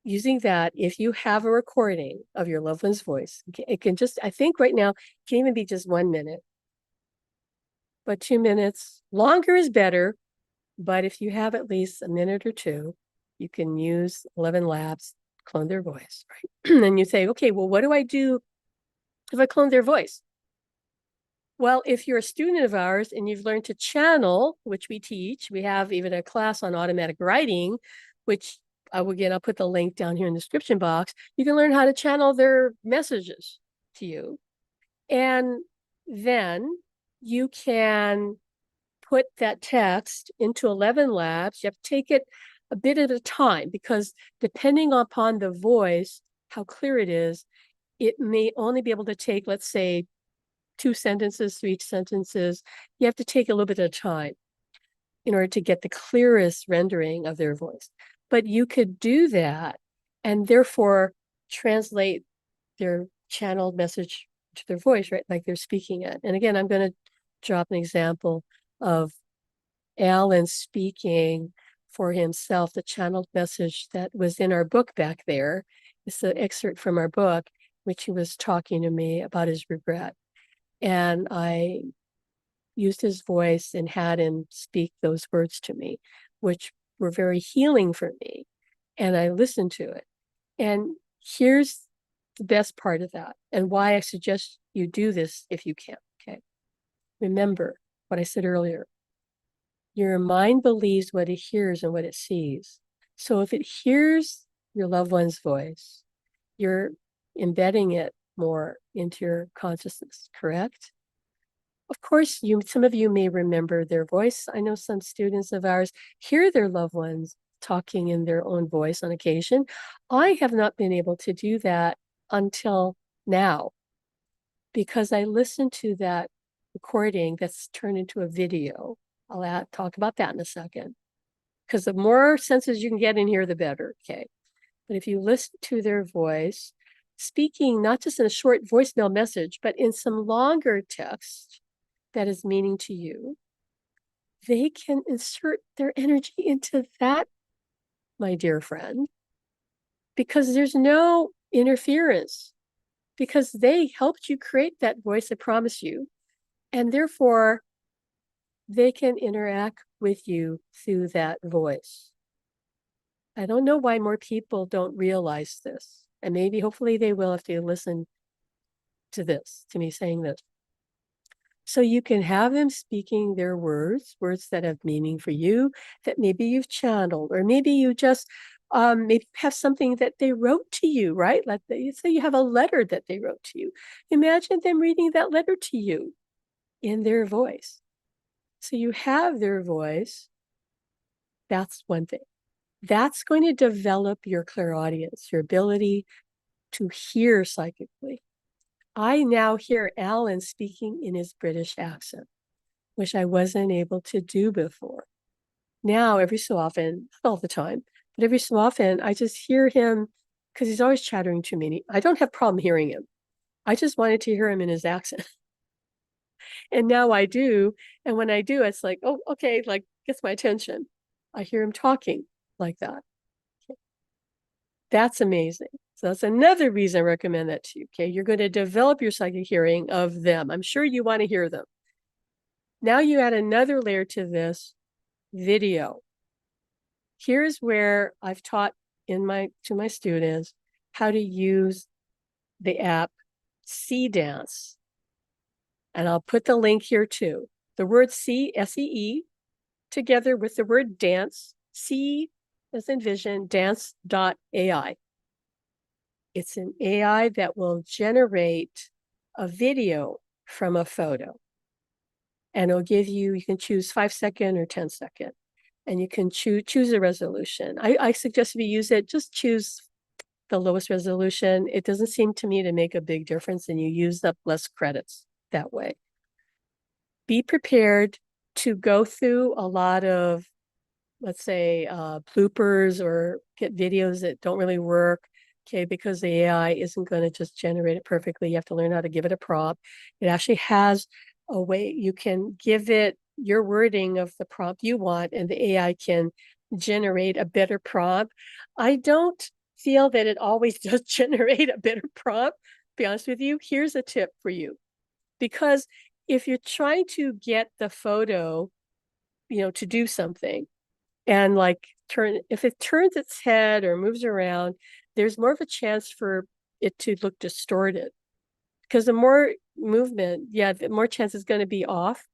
using that if you have a recording of your loved one's voice. It can just, I think right now, it can even be just 1 minute. But 2 minutes, longer is better. But if you have at least a minute or two, you can use 11 Labs, clone their voice, right? And you say, okay, well, what do I do if I clone their voice? Well, if you're a student of ours and you've learned to channel, which we teach, we have even a class on automatic writing, which again, I'll put the link down here in the description box. You can learn how to channel their messages to you. And then you can put that text into 11 Labs. You have to take it a bit at a time because depending upon the voice, how clear it is, it may only be able to take, let's say, 2 sentences, 3 sentences. You have to take a little bit of time in order to get the clearest rendering of their voice. But you could do that and therefore translate their channeled message to their voice, right? Like they're speaking it. And again, I'm going to drop an example of Alan speaking for himself, the channeled message that was in our book back there. It's an excerpt from our book, which he was talking to me about his regret. And I used his voice and had him speak those words to me, which were very healing for me. And I listened to it. And here's the best part of that and why I suggest you do this if you can, okay? Remember what I said earlier. Your mind believes what it hears and what it sees. So if it hears your loved one's voice, you're embedding it more into your consciousness, correct? Of course, some of you may remember their voice. I know some students of ours hear their loved ones talking in their own voice on occasion. I have not been able to do that until now because I listened to that recording that's turned into a video. I'll talk about that in a second because the more senses you can get in here, the better, okay? But if you listen to their voice, speaking not just in a short voicemail message, but in some longer text that is meaning to you, they can insert their energy into that, my dear friend, because there's no interference, because they helped you create that voice, I promise you, and therefore they can interact with you through that voice. I don't know why more people don't realize this, and maybe hopefully they will if they listen to this, to me saying this. So you can have them speaking their words that have meaning for you, that maybe you've channeled, or maybe you just maybe have something that they wrote to you, right? Like say you have a letter that they wrote to you. Imagine them reading that letter to you in their voice. So you have their voice. That's one thing. That's going to develop your clairaudience, your ability to hear psychically. I now hear Alan speaking in his British accent, which I wasn't able to do before. Now, every so often, not all the time, but every so often, I just hear him because he's always chattering to me. I don't have a problem hearing him. I just wanted to hear him in his accent. And now I do. And when I do, it's like, oh, okay, like gets my attention. I hear him talking like that. Okay. That's amazing. So that's another reason I recommend that to you. Okay. You're going to develop your psychic hearing of them. I'm sure you want to hear them. Now you add another layer to this video. Here's where I've taught to my students how to use the app C Dance. And I'll put the link here too. The word SEE, together with the word dance, C as in vision, dance.ai. It's an AI that will generate a video from a photo. And it'll give you, you can choose 5-second or 10-second. And you can choose a resolution. I suggest if you use it, just choose the lowest resolution. It doesn't seem to me to make a big difference, and you use up less credits that way. Be prepared to go through a lot of, let's say, bloopers or get videos that don't really work, okay, because the AI isn't going to just generate it perfectly. You have to learn how to give it a prompt. It actually has a way you can give it your wording of the prompt you want, and the AI can generate a better prompt. I don't feel that it always does generate a better prompt, to be honest with you. Here's a tip for you. Because if you're trying to get the photo, to do something, and like if it turns its head or moves around, there's more of a chance for it to look distorted. Because the more movement, the more chance it's going to be off.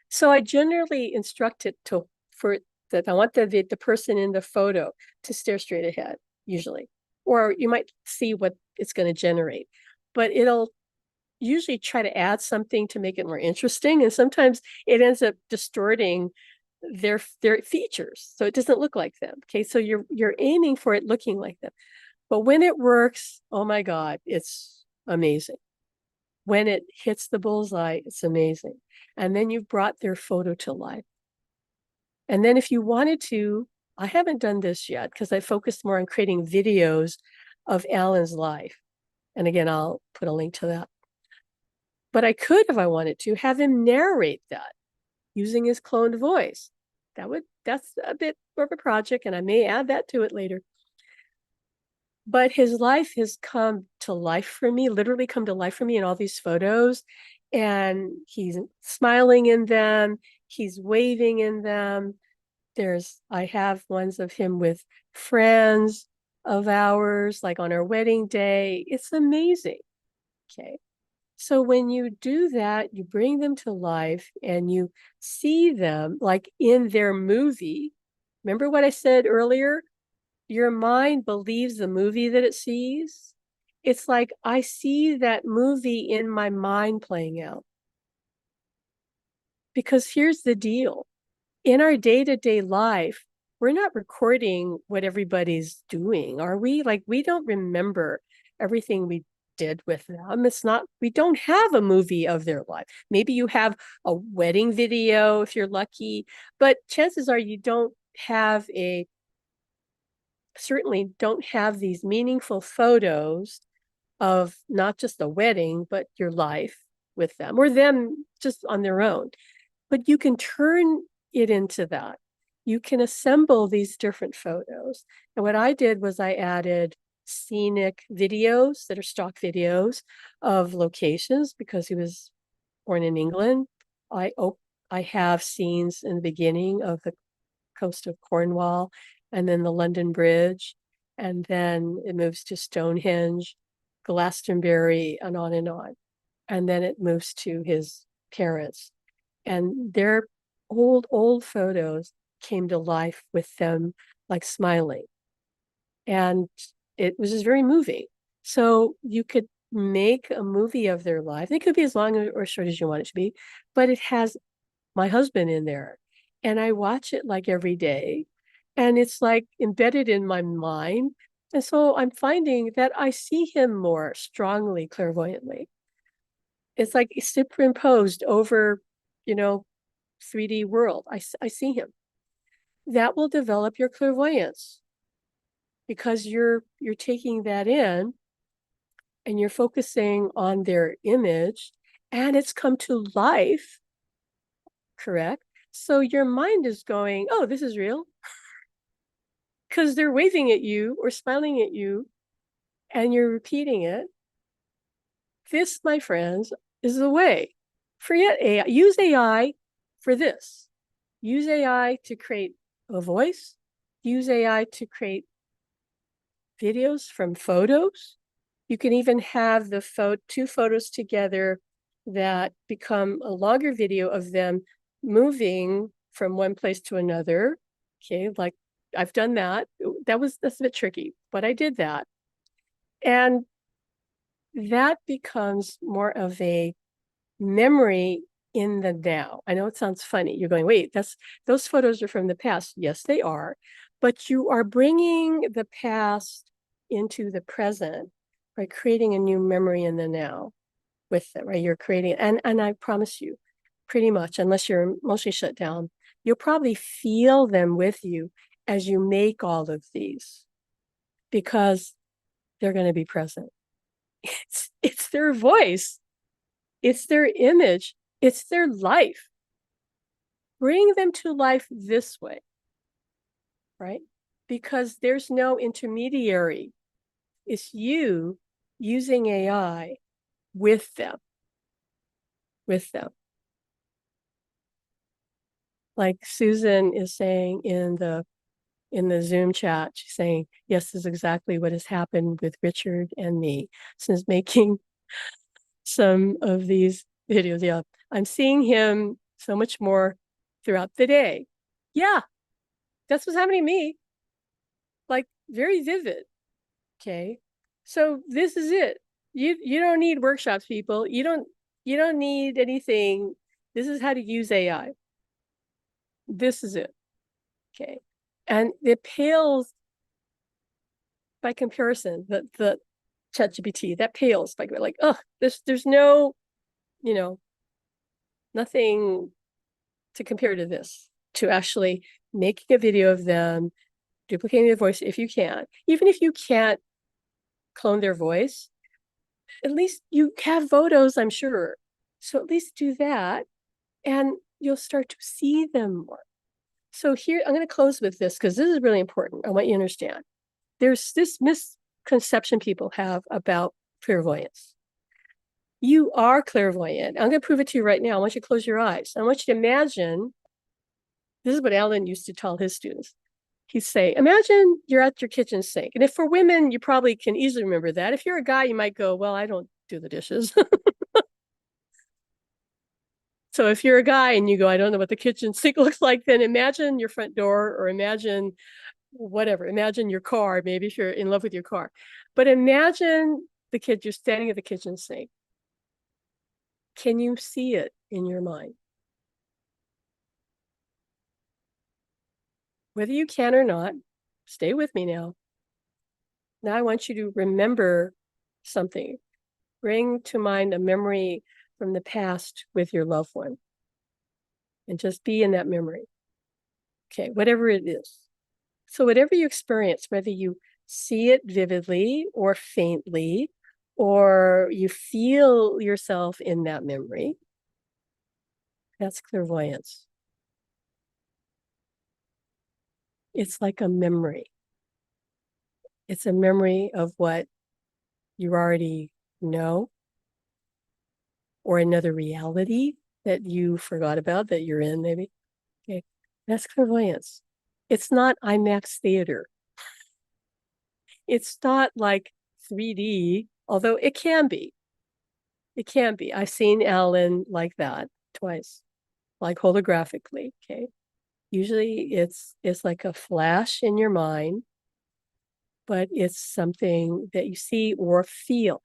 So I generally instruct it that I want the person in the photo to stare straight ahead, usually. Or you might see what it's going to generate. But it'll usually try to add something to make it more interesting. And sometimes it ends up distorting their features, so it doesn't look like them. Okay, so you're aiming for it looking like them. But when it works, oh my God, it's amazing. When it hits the bullseye, it's amazing. And then you've brought their photo to life. And then if you wanted to, I haven't done this yet because I focused more on creating videos of Alan's life. And again, I'll put a link to that. But I could, if I wanted to, have him narrate that using his cloned voice. That's a bit more of a project, and I may add that to it later. But his life has come to life for me, literally come to life for me in all these photos. And he's smiling in them, he's waving in them. I have ones of him with friends of ours, like on our wedding day. It's amazing. Okay. So when you do that, you bring them to life and you see them like in their movie. Remember what I said earlier? Your mind believes the movie that it sees. It's like I see that movie in my mind playing out. Because here's the deal. In our day-to-day life, we're not recording what everybody's doing, are we? Like, we don't remember everything we did with them. We don't have a movie of their life. Maybe you have a wedding video if you're lucky, but chances are you certainly don't have these meaningful photos of not just a wedding, but your life with them, or them just on their own. But you can turn it into that. You can assemble these different photos. And what I did was I added scenic videos that are stock videos of locations because he was born in England. I have scenes in the beginning of the coast of Cornwall, and then the London Bridge, and then it moves to Stonehenge, Glastonbury, and on and on. And then it moves to his parents. And their old photos came to life with them like smiling. And it was just very moving. So you could make a movie of their life. It could be as long or short as you want it to be, but it has my husband in there. And I watch it like every day. And it's like embedded in my mind. And so I'm finding that I see him more strongly, clairvoyantly. It's like superimposed over, 3D world. I see him. That will develop your clairvoyance because you're taking that in and you're focusing on their image, and it's come to life, correct? So your mind is going, oh, this is real. Because they're waving at you or smiling at you and you're repeating it. This, my friends, is the way. Forget AI. Use AI for this. Use AI to create a voice. Use AI to create videos from photos. You can even have the two photos together that become a longer video of them moving from one place to another. Okay, like I've done that. That's a bit tricky, but I did that. And that becomes more of a memory in the now. I know it sounds funny. You're going, wait, those photos are from the past. Yes, they are. But you are bringing the past into the present by creating a new memory in the now with it, right? You're creating, and I promise you, pretty much, unless you're mostly shut down, you'll probably feel them with you as you make all of these because they're going to be present. It's their voice. It's their image. It's their life. Bring them to life this way, right? Because there's no intermediary. It's you using AI with them. Like Susan is saying in the Zoom chat, she's saying, yes, this is exactly what has happened with Richard and me since making some of these videos. Yeah, I'm seeing him so much more throughout the day. Yeah, that's what's happening to me. Like very vivid. Okay. So this is it. You don't need workshops, people. You don't need anything. This is how to use AI. This is it. Okay. And it pales by comparison, the ChatGPT, that pales by like, oh, there's no, nothing to compare to this, to actually making a video of them, duplicating their voice if you can. Even if you can't clone their voice, at least you have photos, I'm sure. So at least do that and you'll start to see them more. So here, I'm going to close with this because this is really important. I want you to understand. There's this misconception people have about clairvoyance. You are clairvoyant. I'm going to prove it to you right now. I want you to close your eyes. I want you to imagine, this is what Alan used to tell his students. He'd say, imagine you're at your kitchen sink. And if for women, you probably can easily remember that. If you're a guy, you might go, well, I don't do the dishes. So if you're a guy and you go, I don't know what the kitchen sink looks like, then imagine your front door or imagine whatever. Imagine your car, maybe if you're in love with your car. But imagine the kid, you're standing at the kitchen sink. Can you see it in your mind? Whether you can or not, stay with me now. Now I want you to remember something. Bring to mind a memory from the past with your loved one. And just be in that memory. Okay, whatever it is. So whatever you experience, whether you see it vividly or faintly, or you feel yourself in that memory, that's clairvoyance. It's like a memory. It's a memory of what you already know, or another reality that you forgot about that you're in, maybe. Okay, that's clairvoyance. It's not IMAX theater. It's not like 3D, although it can be. It can be. I've seen Alan like that twice, like holographically. Okay. Usually it's like a flash in your mind, but it's something that you see or feel.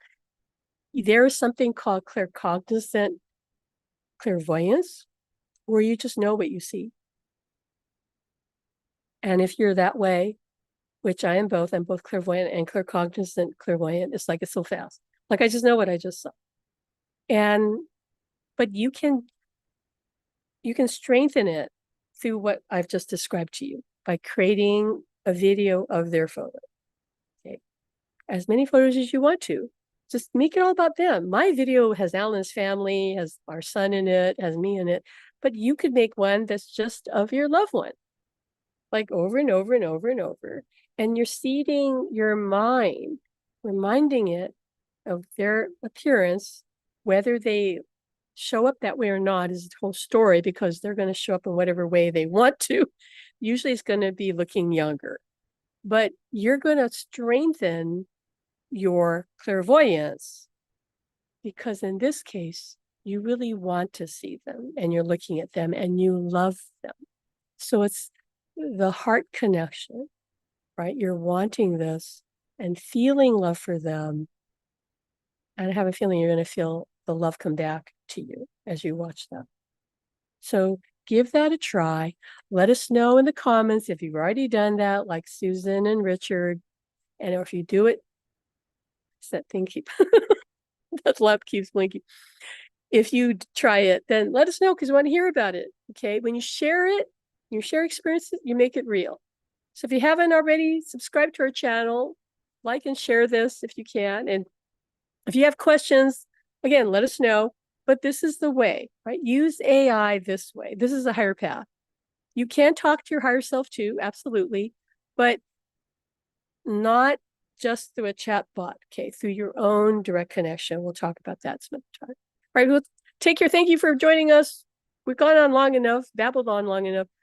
There is something called claircognizant clairvoyance, where you just know what you see. And if you're that way, which I am both, I'm both clairvoyant and claircognizant clairvoyant. It's like it's so fast. Like I just know what I just saw. But you can strengthen it through what I've just described to you by creating a video of their photo. Okay. As many photos as you want to. Just make it all about them. My video has Alan's family, has our son in it, has me in it, but you could make one that's just of your loved one, like over and over and over and over. And you're seeding your mind, reminding it of their appearance, whether they show up that way or not is the whole story, because they're going to show up in whatever way they want to. Usually it's going to be looking younger, but you're going to strengthen your clairvoyance, because in this case, you really want to see them, and you're looking at them and you love them. So it's the heart connection, right? You're wanting this and feeling love for them. And I have a feeling you're going to feel the love come back to you as you watch them. So give that a try. Let us know in the comments if you've already done that, like Susan and Richard. And if you do it, that thing that lamp keeps blinking. If you try it, then let us know, because we want to hear about it. Okay. When you share it, you share experiences, you make it real. So if you haven't already, subscribe to our channel, like and share this if you can. And if you have questions, again, let us know. But this is the way, right? Use AI this way. This is a higher path. You can talk to your higher self too, absolutely, but not just through a chatbot, okay? Through your own direct connection. We'll talk about that some other time. All right, well, take care. Thank you for joining us. We've gone on long enough, babbled on long enough.